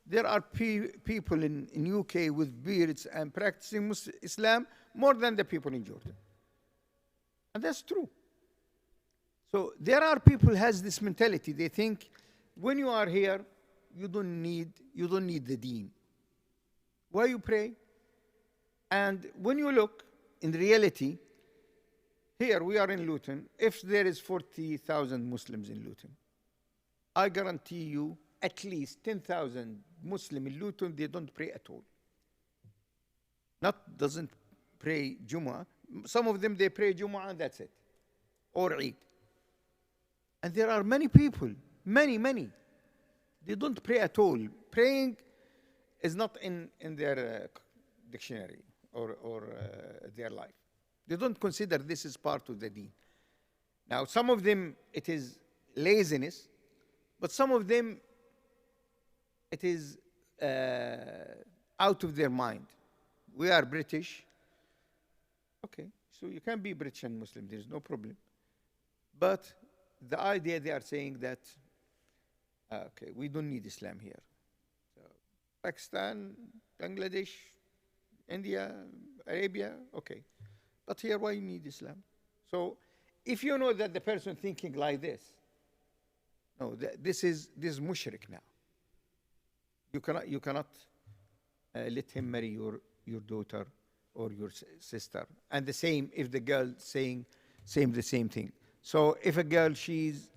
there are people in UK with beards and practicing Islam more than the people in Jordan. And that's true. So there are people who has this mentality. They think when you are here, you don't need the deen. Why you pray? And when you look in reality, here we are in Luton. If there is 40,000 Muslims in Luton, I guarantee you at least 10,000 Muslims in Luton, they don't pray at all. Doesn't pray Jumu'ah. Some of them, they pray Jumu'ah and that's it. Or Eid. And there are many people, many, they don't pray at all. Praying is not in their dictionary or their life. They don't consider this as part of the deen. Now, some of them, it is laziness, but some of them, it is out of their mind. We are British. Okay, so you can be British and Muslim, there's no problem. But the idea they are saying that, okay, we don't need Islam here. So, Pakistan, Bangladesh, India, Arabia, okay. But here, why you need Islam? So, if you know that the person thinking like this, no, this is mushrik now. You cannot let him marry your daughter or your sister. And the same if the girl saying the same thing. So if a girl, she's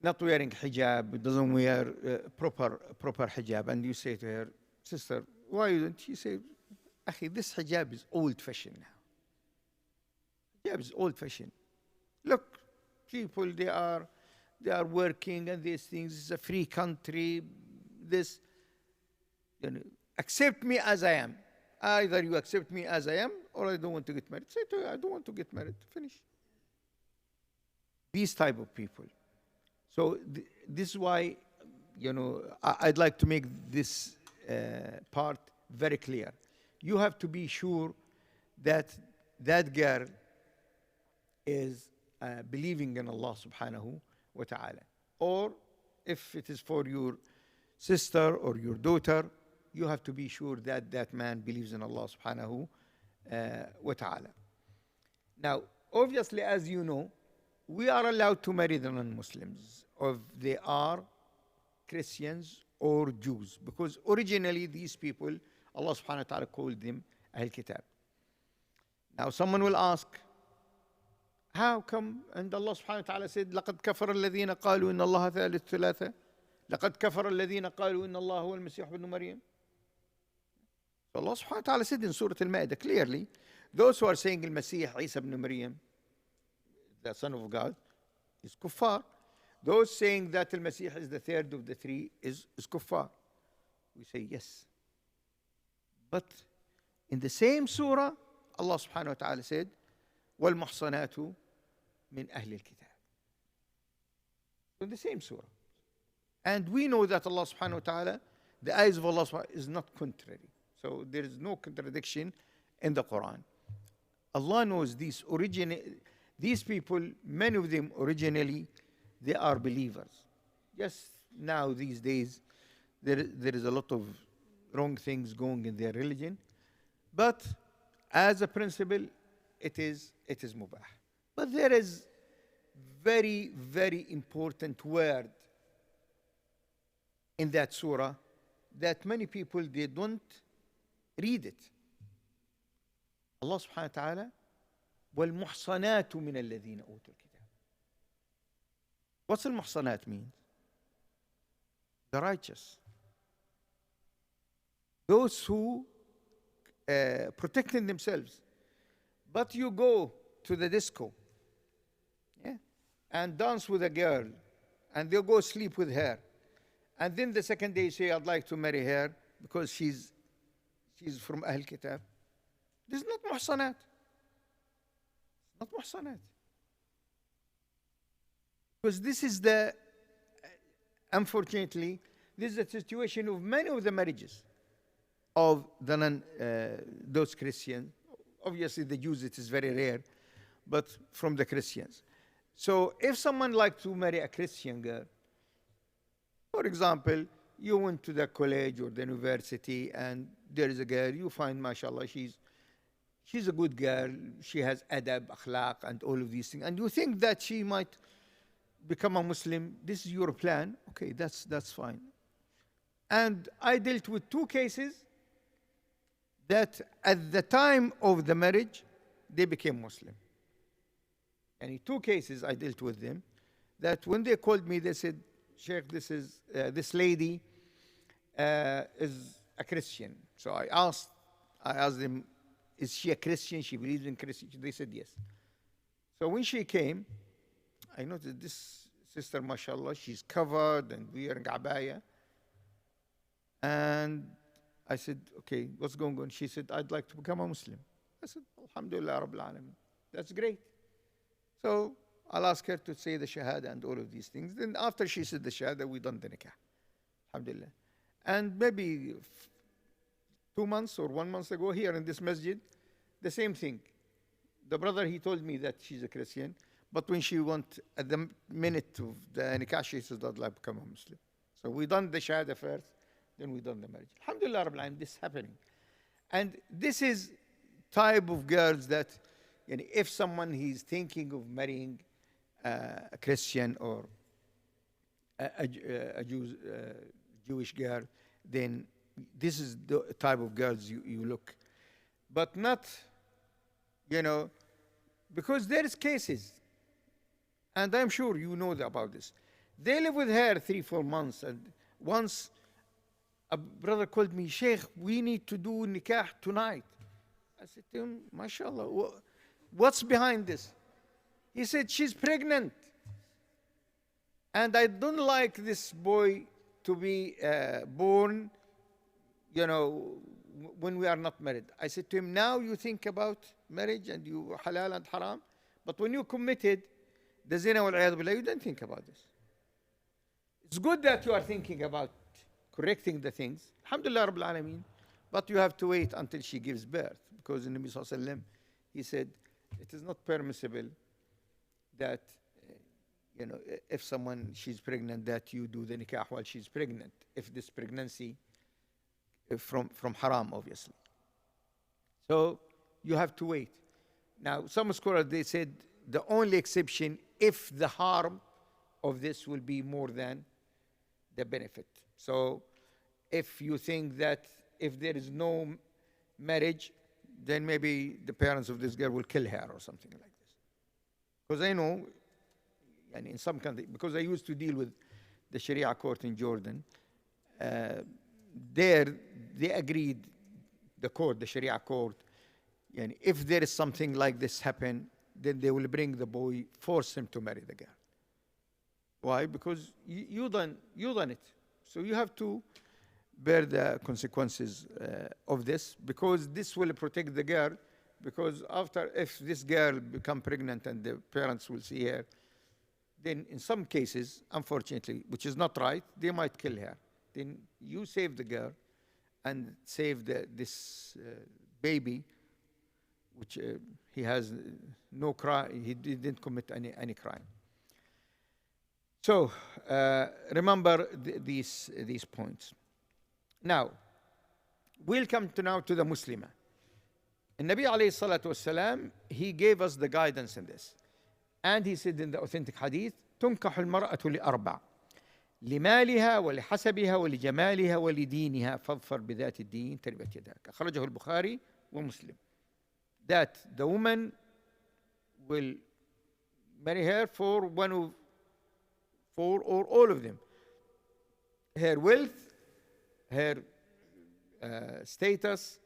not wearing hijab, doesn't wear proper hijab, and you say to her, sister, why you don't? She say, Akhi, this hijab is old-fashioned now. Hijab is old-fashioned. Look, people, they are they are working and these things. It's a free country. This, accept me as I am. Either you accept me as I am, or I don't want to get married. Say to you, I don't want to get married. Finish. These type of people. So this is why, I'd like to make this part very clear. You have to be sure that that girl is believing in Allah subhanahu wa ta'ala. Or if it is for your sister or your daughter, you have to be sure that that man believes in Allah subhanahu wa ta'ala. Now, obviously, as you know, we are allowed to marry the non-Muslims, if they are Christians or Jews, because originally these people, Allah subhanahu wa ta'ala called them Ahl Kitab. Now someone will ask, how come? And Allah subhanahu wa ta'ala said, لَقَدْ كَفَرَ الَّذِينَ قَالُوا إِنَّ اللَّهَ ثَالِثُ ثَلَاثَةٍ لَقَدْ كَفَرَ الَّذِينَ قَالُوا إِنَّ اللَّهَ هُوَ الْمَسِيحُ ابْنُ مَرْيَمَ. So Allah subhanahu wa ta'ala said in Surah Al-Ma'idah clearly, those who are saying Al-Masih Isa ibn Maryam, the son of God, is kuffar. Those saying that Al-Masih is the third of the three is kuffar. We say yes. But in the same surah, Allah subhanahu wa ta'ala said, وَالْمُحْصَنَاتُ مِنْ أَهْلِ الْكِتَابِ. In the same surah. And we know that Allah subhanahu wa ta'ala, the eyes of Allah subhanahu wa ta'ala is not contrary. So there is no contradiction in the Quran. Allah knows these people, many of them originally, they are believers. Yes, now these days, there is a lot of wrong things going in their religion. But as a principle, it is mubah. But there is very, very important word in that surah that many people, they don't read it. Allah subhanahu wa ta'ala, وَالْمُحْصَنَاتُ مِنَ الَّذِينَ أُوتُوا الْكِتَابِ. What's al-muhsanat mean? The righteous. Those who protecting themselves. But you go to the disco, and dance with a girl, and they'll go sleep with her. And then the second day you say, I'd like to marry her because she's from Ahl Kitab. This is not muhsanat. Not muhsanat. Because this is unfortunately, this is the situation of many of the marriages of those Christians. Obviously, the Jews, it is very rare, but from the Christians. So if someone likes to marry a Christian girl, for example, you went to the college or the university and there is a girl, you find, mashallah, she's a good girl, she has adab, akhlaq, and all of these things, and you think that she might become a Muslim, this is your plan, okay, that's fine. And I dealt with two cases that at the time of the marriage, they became Muslim. And in two cases I dealt with them, that when they called me, they said, Sheikh, this lady is a Christian. So I asked them, is she a Christian? She believes in Christian? They said yes. So when she came, I noticed this sister, mashallah, she's covered and wearing abaya. And I said, okay, what's going on? She said, I'd like to become a Muslim. I said, Alhamdulillah Rabbil Alameen. That's great. So I'll ask her to say the Shahada and all of these things. Then after she said the Shahada, we done the nikah. Alhamdulillah. And maybe 2 months or 1 month ago here in this masjid, the same thing. The brother, he told me that she's a Christian, but when she went at the minute of the nikah, she said, I'd like to become a Muslim. So we done the Shahada first, then we done the marriage. Alhamdulillah Rabbil Alameen, this is happening. And this is type of girls that, if someone he's thinking of marrying a Christian or a Jewish girl, then this is the type of girls you look. But not, because there is cases, and I'm sure you know about this. They live with her 3-4 months, and once a brother called me, Sheikh, we need to do nikah tonight. I said to him, mashallah, what's behind this? He said, she's pregnant. And I don't like this boy to be born, when we are not married. I said to him, now you think about marriage and you halal and haram, but when you committed the zina wal-'iyadhu billah, you don't think about this. It's good that you are thinking about correcting the things. Alhamdulillah Rabbil Alameen. But you have to wait until she gives birth. Because in the Nabi Sallallahu Alaihi Wasallam, he said, it is not permissible that, if she's pregnant, that you do the nikah while she's pregnant. If this pregnancy, from haram, obviously. So you have to wait. Now, some scholars, they said, the only exception, if the harm of this will be more than the benefit. So if you think that if there is no marriage, then maybe the parents of this girl will kill her or something like this. Because I know, and in some countries, because I used to deal with the Sharia court in Jordan, there they agreed, the Sharia court, and if there is something like this happen, then they will bring the boy, force him to marry the girl. Why? Because you done it. So you have to bear the consequences of this, because this will protect the girl. Because if this girl become pregnant and the parents will see her, then in some cases, unfortunately, which is not right, they might kill her. Then you save the girl and save this baby, which he has no crime, he didn't commit any crime. So remember these points. Now, we'll come to the Muslimah. And Nabi alayhi salatu wasalam, he gave us the guidance in this. And he said in the authentic hadith, تنكح المرأة لأربع لمالها ولحسبها ولجمالها ولدينها فاظفر بذات الدين تربت يداك. أخرجه البخاري ومسلم. That the woman will marry her for or all of them. Her wealth, her status,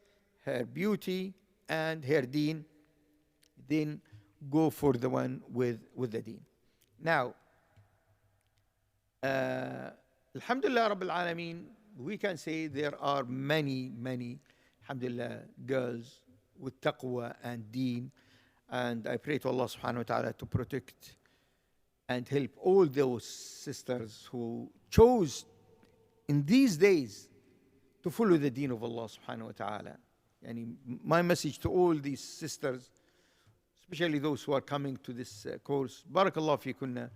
her beauty, and her deen. Then go for the one with the deen. Now, Alhamdulillah Rabbil Alameen, we can say there are many, Alhamdulillah, girls with taqwa and deen. And I pray to Allah subhanahu wa ta'ala to protect and help all those sisters who chose in these days to follow the deen of Allah subhanahu wa ta'ala. And my message to all these sisters, especially those who are coming to this course, barakallah fi kunna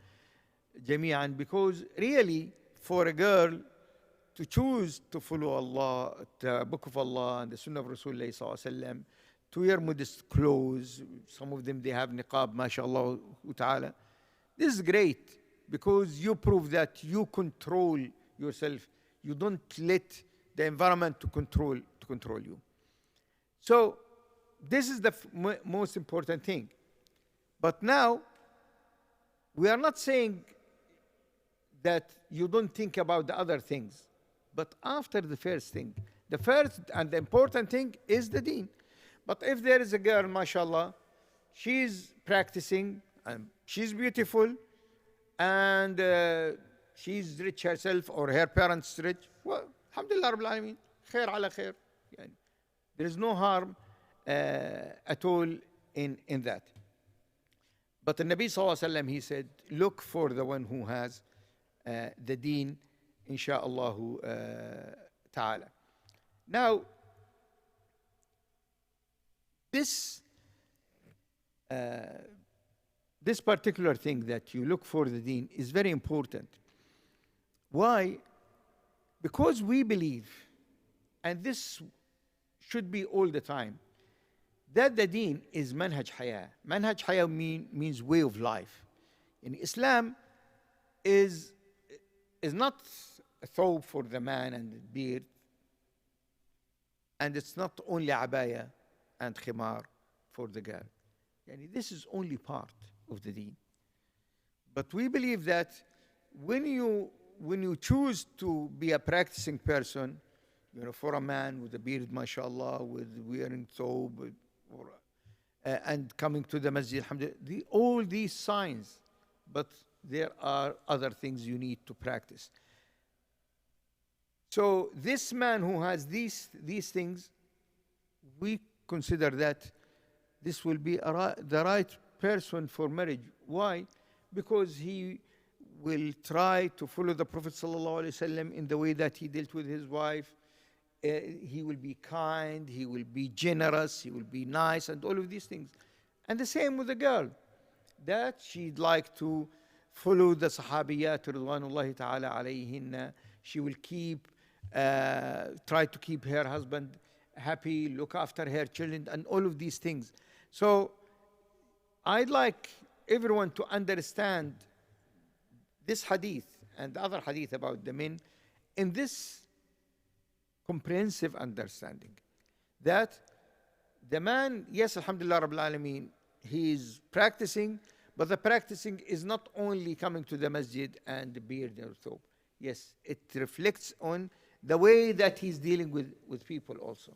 jami'an, because really for a girl to choose to follow Allah, the book of Allah and the sunnah of Rasulullah sallallahu alaihi wasallam, to wear modest clothes, some of them they have niqab, mashallah ta'ala. This is great because you prove that you control yourself. You don't let the environment to control you. So this is the most important thing. But now we are not saying that you don't think about the other things. But after the first thing, the first and the important thing is the deen. But if there is a girl, mashallah, she's practicing, and she's beautiful, and she's rich herself, or her parents rich, well, alhamdulillah rabbil alameen, khair ala khair. There is no harm at all in that. But the Nabi sallallahu alaihi wasallam, he said, look for the one who has the deen, insha'Allah ta'ala. Now, this particular thing that you look for the deen is very important. Why? Because we believe, and this should be all the time, that the deen is manhaj haya. Manhaj haya means way of life. In Islam is not a thobe for the man and the beard, and it's not only abaya and khimar for the girl. This is only part of the deen. But we believe that when you choose to be a practicing person, for a man with a beard, mashallah, with wearing thobe, and coming to the masjid, alhamdulillah, all these signs. But there are other things you need to practice. So this man who has these things, we consider that this will be the right person for marriage. Why? Because he will try to follow the Prophet ﷺ in the way that he dealt with his wife. He will be kind, he will be generous, he will be nice, and all of these things. And the same with the girl, that she'd like to follow the Sahabiyat Ridwanullahi ta'ala alayhinna. She will try to keep her husband happy, look after her children, and all of these things. So I'd like everyone to understand this hadith and the other hadith about the men in this comprehensive understanding, that the man, yes, alhamdulillah rabbil alameen, he is practicing, but the practicing is not only coming to the masjid and the beard or thobe. Yes, it reflects on the way that he's dealing with people also.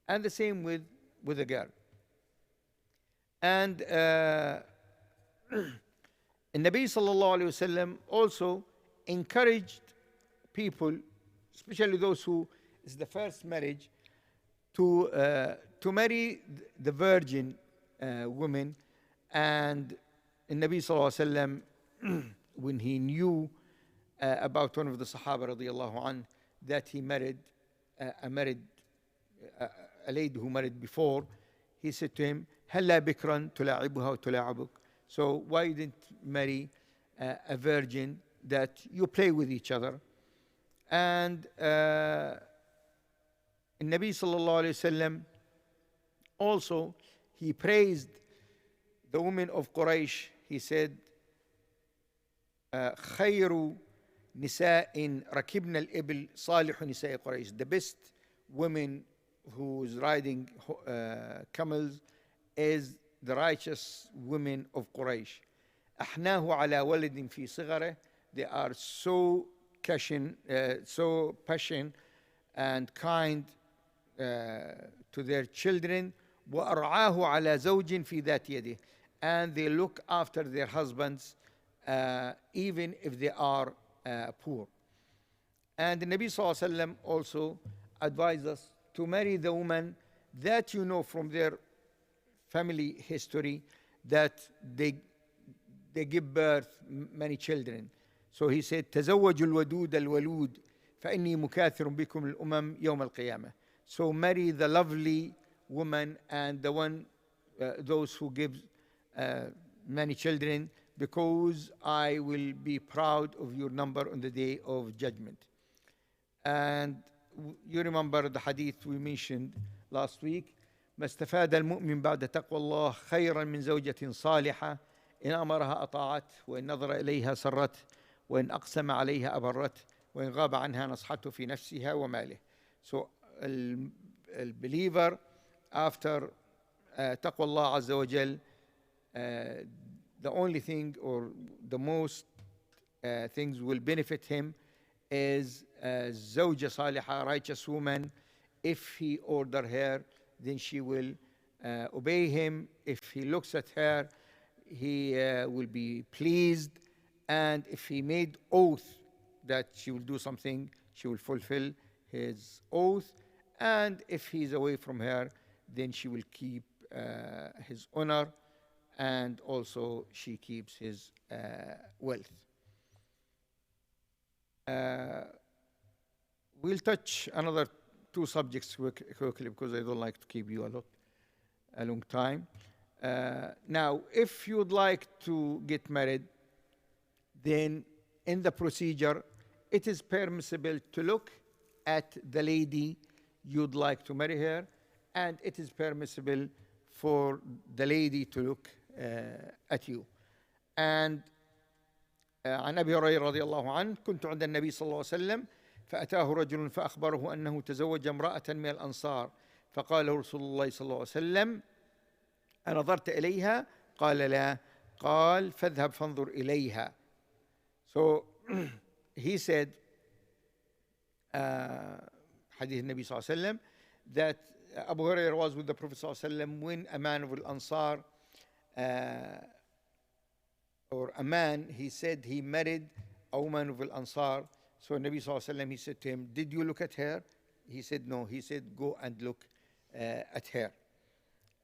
And the same with a girl. And Nabi sallallahu alayhi wasallam also encouraged people, especially those who is the first marriage, to marry the virgin women. And Nabi sallallahu alayhi wasallam, when he knew about one of the Sahaba radiallahu anh, that he married a lady who married before, he said to him, هَلَّا بِكْرًا تُلَاعِبُهَا وَتُلَاعِبُكَ. So why didn't marry a virgin that you play with each other? And Nabi sallallahu alayhi wasallam also, he praised the women of Quraysh. He said, خَيْرُ نِسَاءٍ رَكِبْنَ الْإِبِلِ صَالِحُ نِسَاءِ قُرَيْشٍ. The best women who's riding camels is the righteous women of Quraysh. أحناه على ولد في صغره. They are so passionate and kind to their children. وأرعاه على زوج في ذات يده. And they look after their husbands even if they are poor. And the Nabi sallallahu alaihi wasallam also advised us to marry the woman that you know from their family history that they give birth many children. So he said, تزوجوا الودود الولود فإني مكاثر بكم الأمم يوم القيامة. So marry the lovely woman and the one, those who give many children, because I will be proud of your number on the day of judgment. And you remember the hadith we mentioned last week. ما استفاد المؤمن بعد تقوى الله خيرا من زوجة صالحة إن أمرها أطاعته وإن نظر إليها سرته وإن أقسم عليها أبرته وإن غاب عنها نصحته في نفسها وماله. So a believer, after تقوى الله عز وجل, the only thing or the most things will benefit him is زوجة صالحة, righteous woman. If he order her, then she will obey him. If he looks at her, he will be pleased. And if he made oath that she will do something, she will fulfill his oath. And if he's away from her, then she will keep his honor, and also she keeps his wealth. We'll touch another two subjects quickly because I don't like to keep you a long time. Now, if you would like to get married, then in the procedure, it is permissible to look at the lady you'd like to marry her, and it is permissible for the lady to look at you. And عن أبي هريرة رضي الله عنه كنت عند النبي صلى الله عليه وسلم فأتاه رجل فأخبره أنه تزوج امرأة من الأنصار فقال له رسول الله صلى الله عليه وسلم أنظرت إليها؟ قال لا. قال فاذهب فانظر إليها. So he said, حديث النبي صلى الله عليه وسلم, that Abu Hurairah was with the Prophet صلى الله عليه وسلم when a man of Al-Ansar or a man, he said he married a woman of Al-Ansar. So Nabi Sallallahu Alaihi Wasallam, he said to him, did you look at her? He said, no. He said, go and look at her.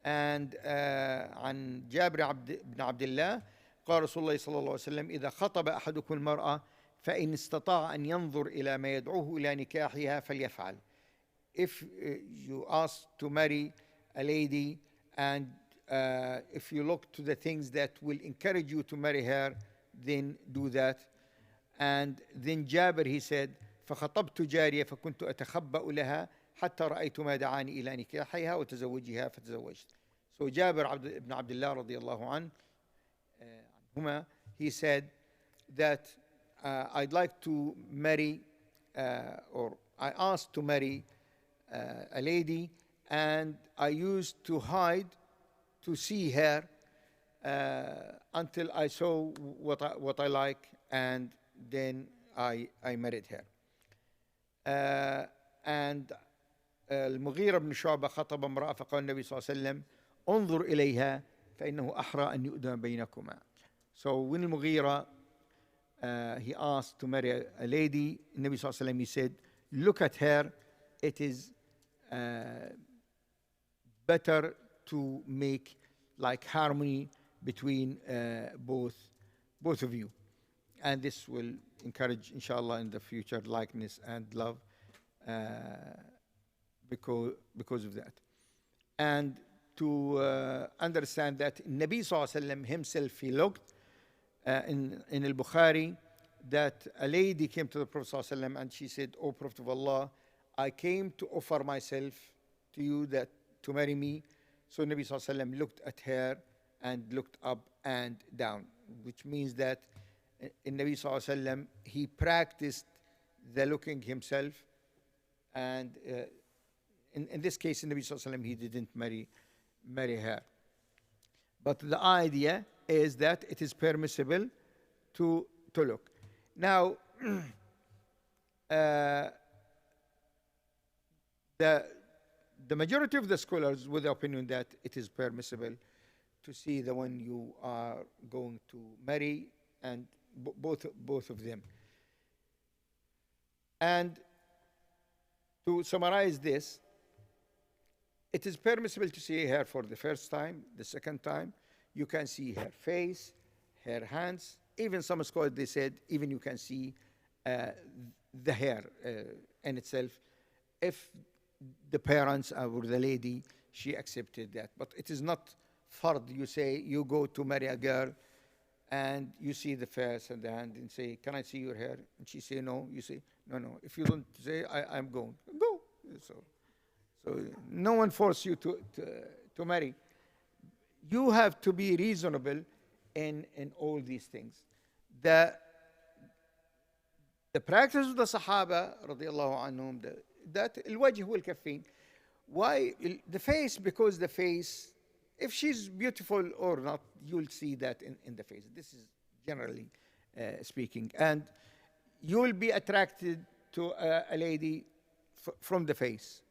And عن جابر بن عبد الله قال رسول الله صلى الله عليه وسلم إذا خطب أحدكم المرأة فإن استطاع أن ينظر إلى ما يدعوه إلى نكاحها فليفعل. If you ask to marry a lady and if you look to the things that will encourage you to marry her, then do that. And then Jabir, he said, فخطبت جارية فكنت أتخبأ لها حتى رأيت ما دعاني إلى نكاحها وتزوجها فتزوجت. So Jabir ibn Abdullah radiallahu anhuma, he said that I'd like to marry or I asked to marry a lady, and I used to hide to see her until I saw what I like, and then I married her. And المغيرة بن شعبة خطب امرأة فقال النبي صلى الله عليه وسلم انظر إليها فإنه أحرى أن يؤدم بينكما. So when المغيرة he asked to marry a lady, النبي صلى الله عليه وسلم, he said, look at her, it is better to make like harmony between both of you, and this will encourage inshallah in the future likeness and love because of that. And to understand that Nabi Sallallahu Alaihi Wasallam himself, he looked in al-Bukhari that a lady came to the Prophet Sallallahu Alaihi Wasallam and she said, "O Prophet of Allah, I came to offer myself to you that to marry me." So Nabi Sallallahu Alaihi Wasallam looked at her and looked up and down, which means that in Nabi Sallallahu Alaihi Wasallam he practiced the looking himself, and in this case in Nabi Sallallahu Alaihi Wasallam he didn't marry her. But the idea is that it is permissible to look. Now the majority of the scholars with the opinion that it is permissible to see the one you are going to marry, and both of them. And to summarize this, it is permissible to see her for the first time, the second time. You can see her face, her hands. Even some scholars, they said, even you can see the hair in itself, if the parents or the lady, she accepted that. But it is not fard. You say, you go to marry a girl, and you see the face and the hand and say, "Can I see your hair?" And she say, "No." You say, "No. If you don't say, I'm going." Go. So no one force you to marry. You have to be reasonable in all these things. The practice of the Sahaba radiallahu anhum, that الوجه والكفين. Why the face? Because the face, if she's beautiful or not, you'll see that in the face. This is generally speaking. And you'll be attracted to a lady from the face.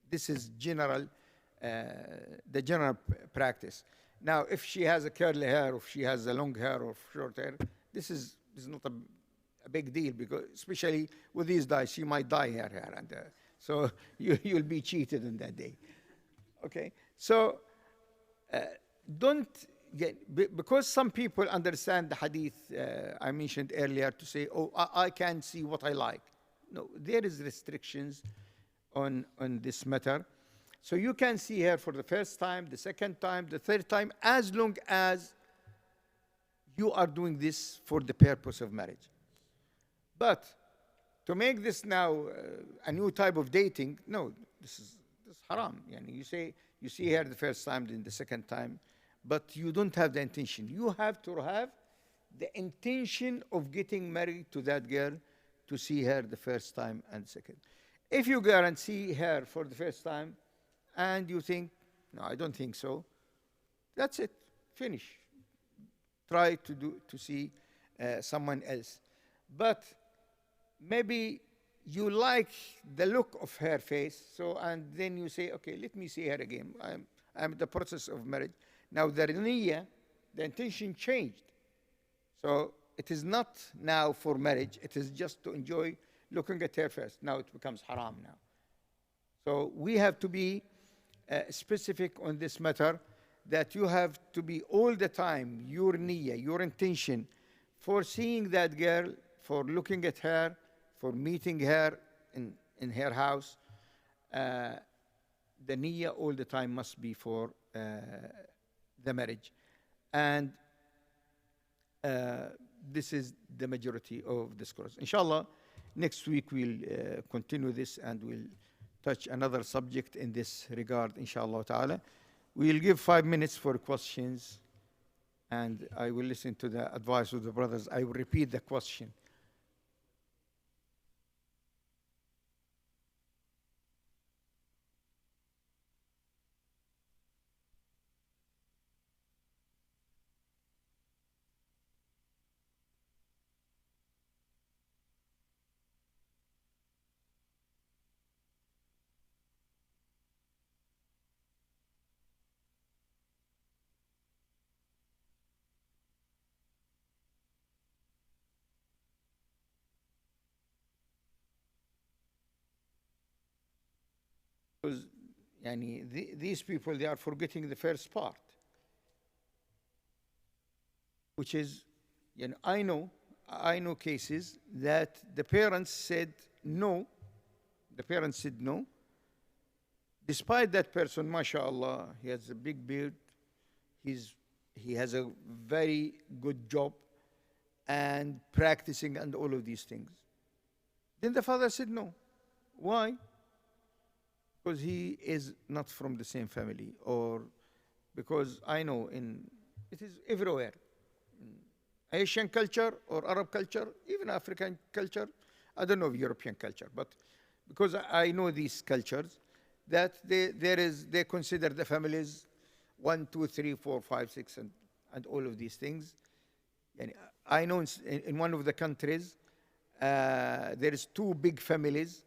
This is general, the general practice. Now, if she has a curly hair, or if she has a long hair or short hair, this is not a big deal, because especially with these dyes, she might dye her hair, and so you'll be cheated in that day. Okay, so don't get, because some people understand the hadith I mentioned earlier to say, "Oh, I can see what I like." No, there is restrictions on this matter. So you can see her for the first time, the second time, the third time, as long as you are doing this for the purpose of marriage. But to make this now a new type of dating, no, this is haram. You say you see her the first time, then the second time, but you don't have the intention. You have to have the intention of getting married to that girl, to see her the first time and second. If you go and see her for the first time and you think, "No, I don't think so," that's it. Finish. Try to see someone else. But maybe you like the look of her face, so, and then you say, "Okay, let me see her again. I'm in the process of marriage." Now the niyyah, the intention changed. So it is not now for marriage, it is just to enjoy looking at her first. Now it becomes haram now. So we have to be specific on this matter, that you have to be all the time, your niyyah, your intention for seeing that girl, for looking at her, for meeting her in her house. The niyyah all the time must be for the marriage. And this is the majority of the scholars. Inshallah, next week we'll continue this and we'll touch another subject in this regard, inshallah ta'ala. We'll give 5 minutes for questions, and I will listen to the advice of the brothers. I will repeat the question. Because these people, they are forgetting the first part, which is, I know cases that the parents said no, despite that person, mashallah, he has a big beard, he has a very good job and practicing and all of these things. Then the father said no. Why? Because he is not from the same family, or because I know it is everywhere. Asian culture or Arab culture, even African culture, I don't know of European culture, but because I know these cultures, that they consider the families 1, 2, 3, 4, 5, 6, and all of these things. And I know in one of the countries, there is 2 big families,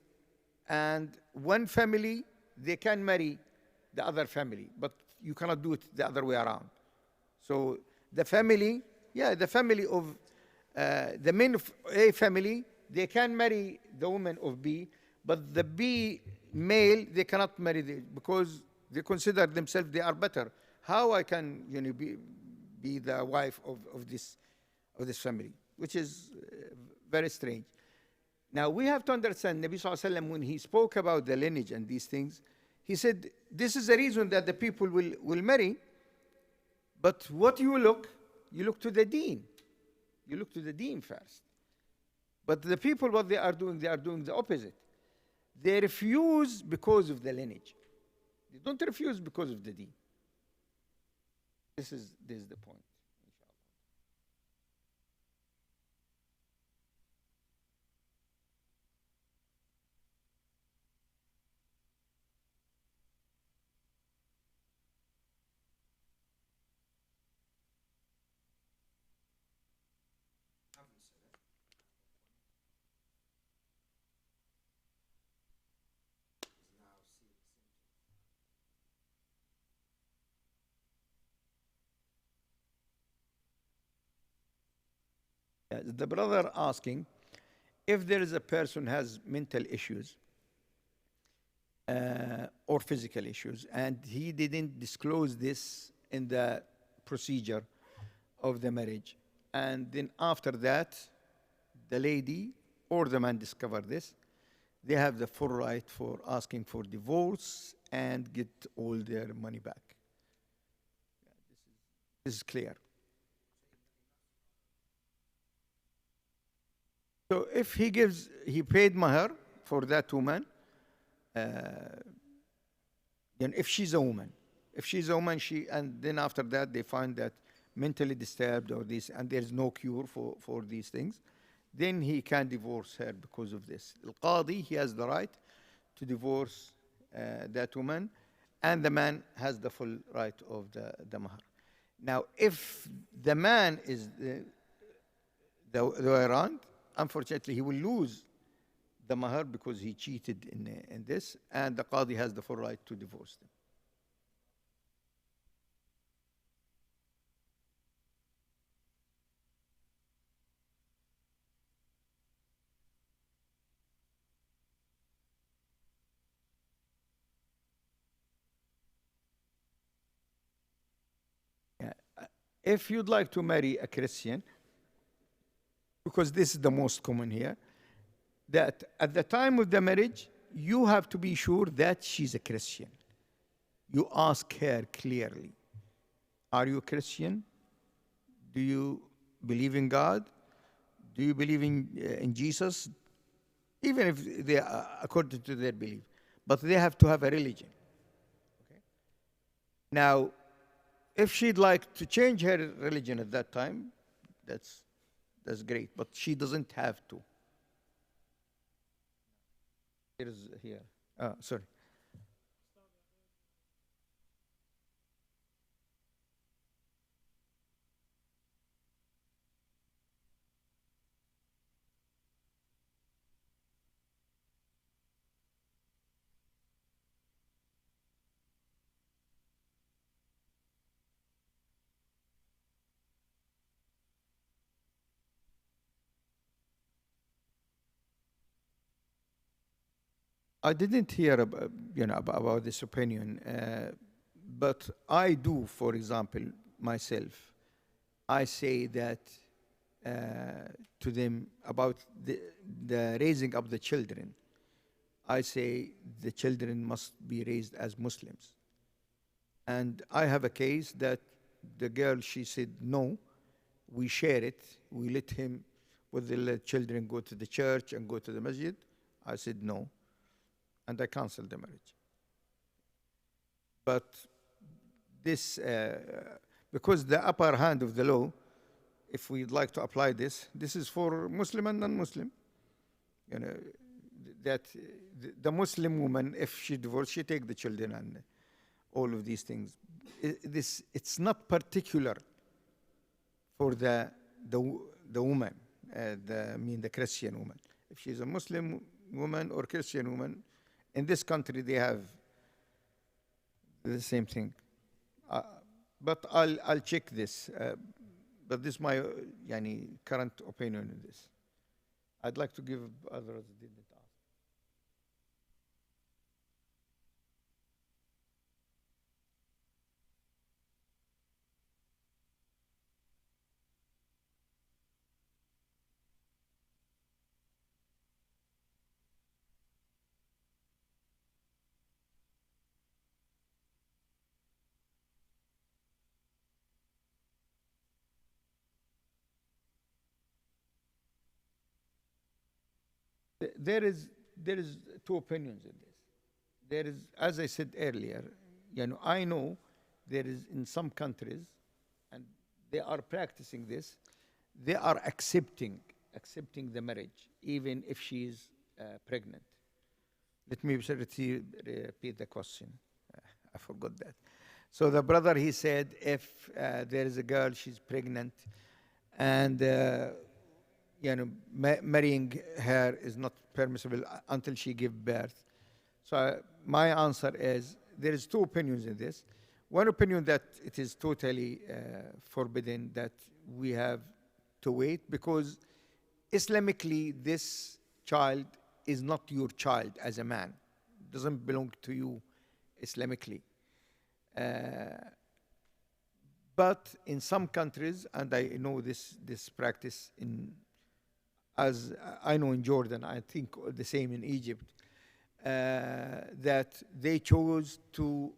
and one family, they can marry the other family, but you cannot do it the other way around. So the family of the men of A family, they can marry the woman of B, but the B male, they cannot marry because they consider themselves they are better. How I can be the wife of this family, which is very strange. Now, we have to understand, Nabi Sallallahu Alaihi Wasallam, when he spoke about the lineage and these things, he said, this is the reason that the people will marry, but what you look to the deen. You look to the deen first. But the people, what they are doing the opposite. They refuse because of the lineage. They don't refuse because of the deen. This is the point. The brother asking, if there is a person has mental issues or physical issues, and he didn't disclose this in the procedure of the marriage, and then after that, the lady or the man discover this, they have the full right for asking for divorce and get all their money back. This is clear. So if he paid mahar for that woman, if she's a woman, and then after that they find that mentally disturbed or this, and there's no cure for these things, then he can divorce her because of this. Al-Qadi, he has the right to divorce that woman, and the man has the full right of the mahar. Now, if the man is the way around, unfortunately, he will lose the mahar because he cheated in this, and the Qadi has the full right to divorce them. if you'd like to marry a Christian, because this is the most common here, that at the time of the marriage, you have to be sure that she's a Christian. You ask her clearly, are you a Christian? Do you believe in God? Do you believe in Jesus? Even if they are according to their belief. But they have to have a religion. Okay? Now, if she'd like to change her religion at that time, that's great. But she doesn't have to. Here. Sorry. I didn't hear about this opinion, but I do, for example, myself. I say that to them about the raising up the children. I say the children must be raised as Muslims. And I have a case that the girl, she said, no, we share it. We let him with the children go to the church and go to the masjid. I said no. And I canceled the marriage. But this, because the upper hand of the law, if we'd like to apply this is for Muslim and non-Muslim. You know, that the Muslim woman, if she divorced, she take the children and all of these things. It's not particular for the woman, the Christian woman. If she's a Muslim woman or Christian woman, in this country they have the same thing. But I'll check this. But this is my current opinion on this. I'd like to give others didn't ask. There is two opinions in this. There is, as I said earlier, I know there is in some countries, and they are practicing this. They are accepting the marriage, even if she is pregnant. Let me repeat the question. I forgot that. So the brother, he said, if there is a girl, she's pregnant, and marrying her is not permissible until she gives birth. So my answer is, there is two opinions in this. One opinion that it is totally forbidden, that we have to wait, because Islamically this child is not your child as a man. It doesn't belong to you Islamically. But in some countries, and I know this practice as I know in Jordan, I think the same in Egypt, that they chose to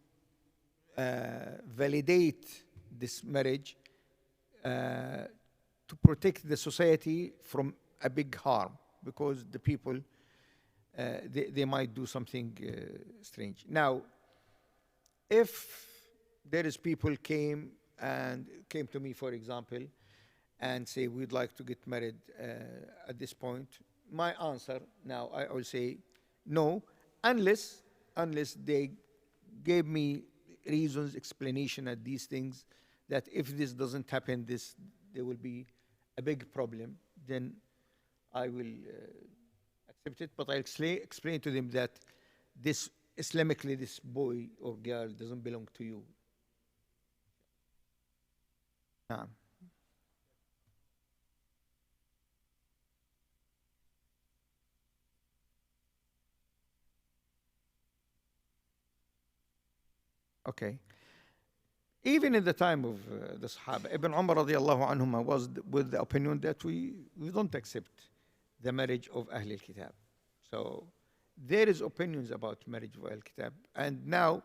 validate this marriage to protect the society from a big harm, because the people, they might do something strange. Now, if there is people came to me, for example, and say, we'd like to get married at this point, my answer now, I will say no, unless they gave me reasons, explanation at these things, that if this doesn't happen, there will be a big problem, then I will accept it. But I'll explain to them that this, Islamically, this boy or girl doesn't belong to you. Okay. Even in the time of the Sahaba, Ibn Umar radiallahu anhuma was with the opinion that we don't accept the marriage of Ahl al-Kitab. So there is opinions about marriage of Ahl al-Kitab. And now,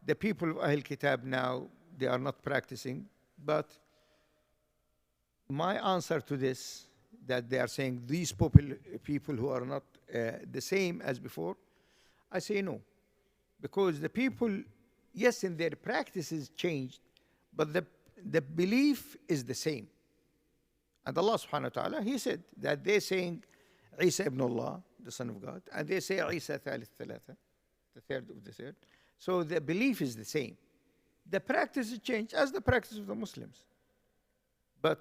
the people of Ahl al-Kitab now, they are not practicing. But my answer to this, that they are saying these people who are not the same as before, I say no. Because the people, yes, in their practices changed, but the belief is the same. And Allah subhanahu wa ta'ala, He said that they're saying Isa ibn Allah, the Son of God, and they say Isa thalith thalatha, the third of the third. So the belief is the same. The practice has changed as the practice of the Muslims. But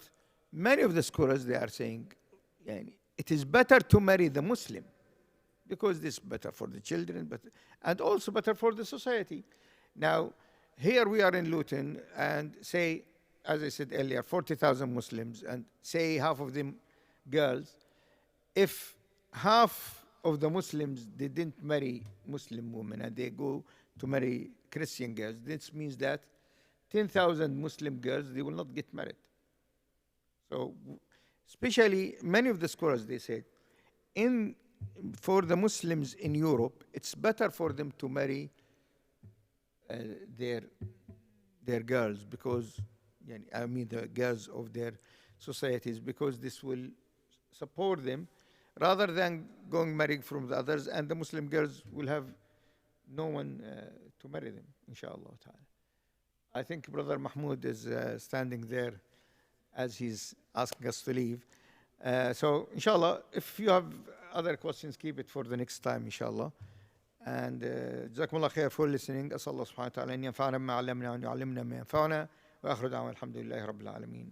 many of the scholars, they are saying, it is better to marry the Muslim because this is better for the children, and also better for the society. Now, here we are in Luton, and say, as I said earlier, 40,000 Muslims, and say half of them girls. If half of the Muslims, they didn't marry Muslim women, and they go to marry Christian girls, this means that 10,000 Muslim girls, they will not get married. So, especially many of the scholars, they said, for the Muslims in Europe, it's better for them to marry their girls, because, I mean the girls of their societies, because this will support them, rather than going marrying from the others, and the Muslim girls will have no one to marry them, inshallah ta'ala. I think Brother Mahmoud is standing there as he's asking us to leave. So, inshallah, if you have other questions, keep it for the next time, inshallah. And جزاكم الله خير for listening. أسأل الله سبحانه وتعالى أن ينفعنا بما علمنا وأن يعلمنا ما ينفعنا وآخر دعوانا الحمد لله رب العالمين.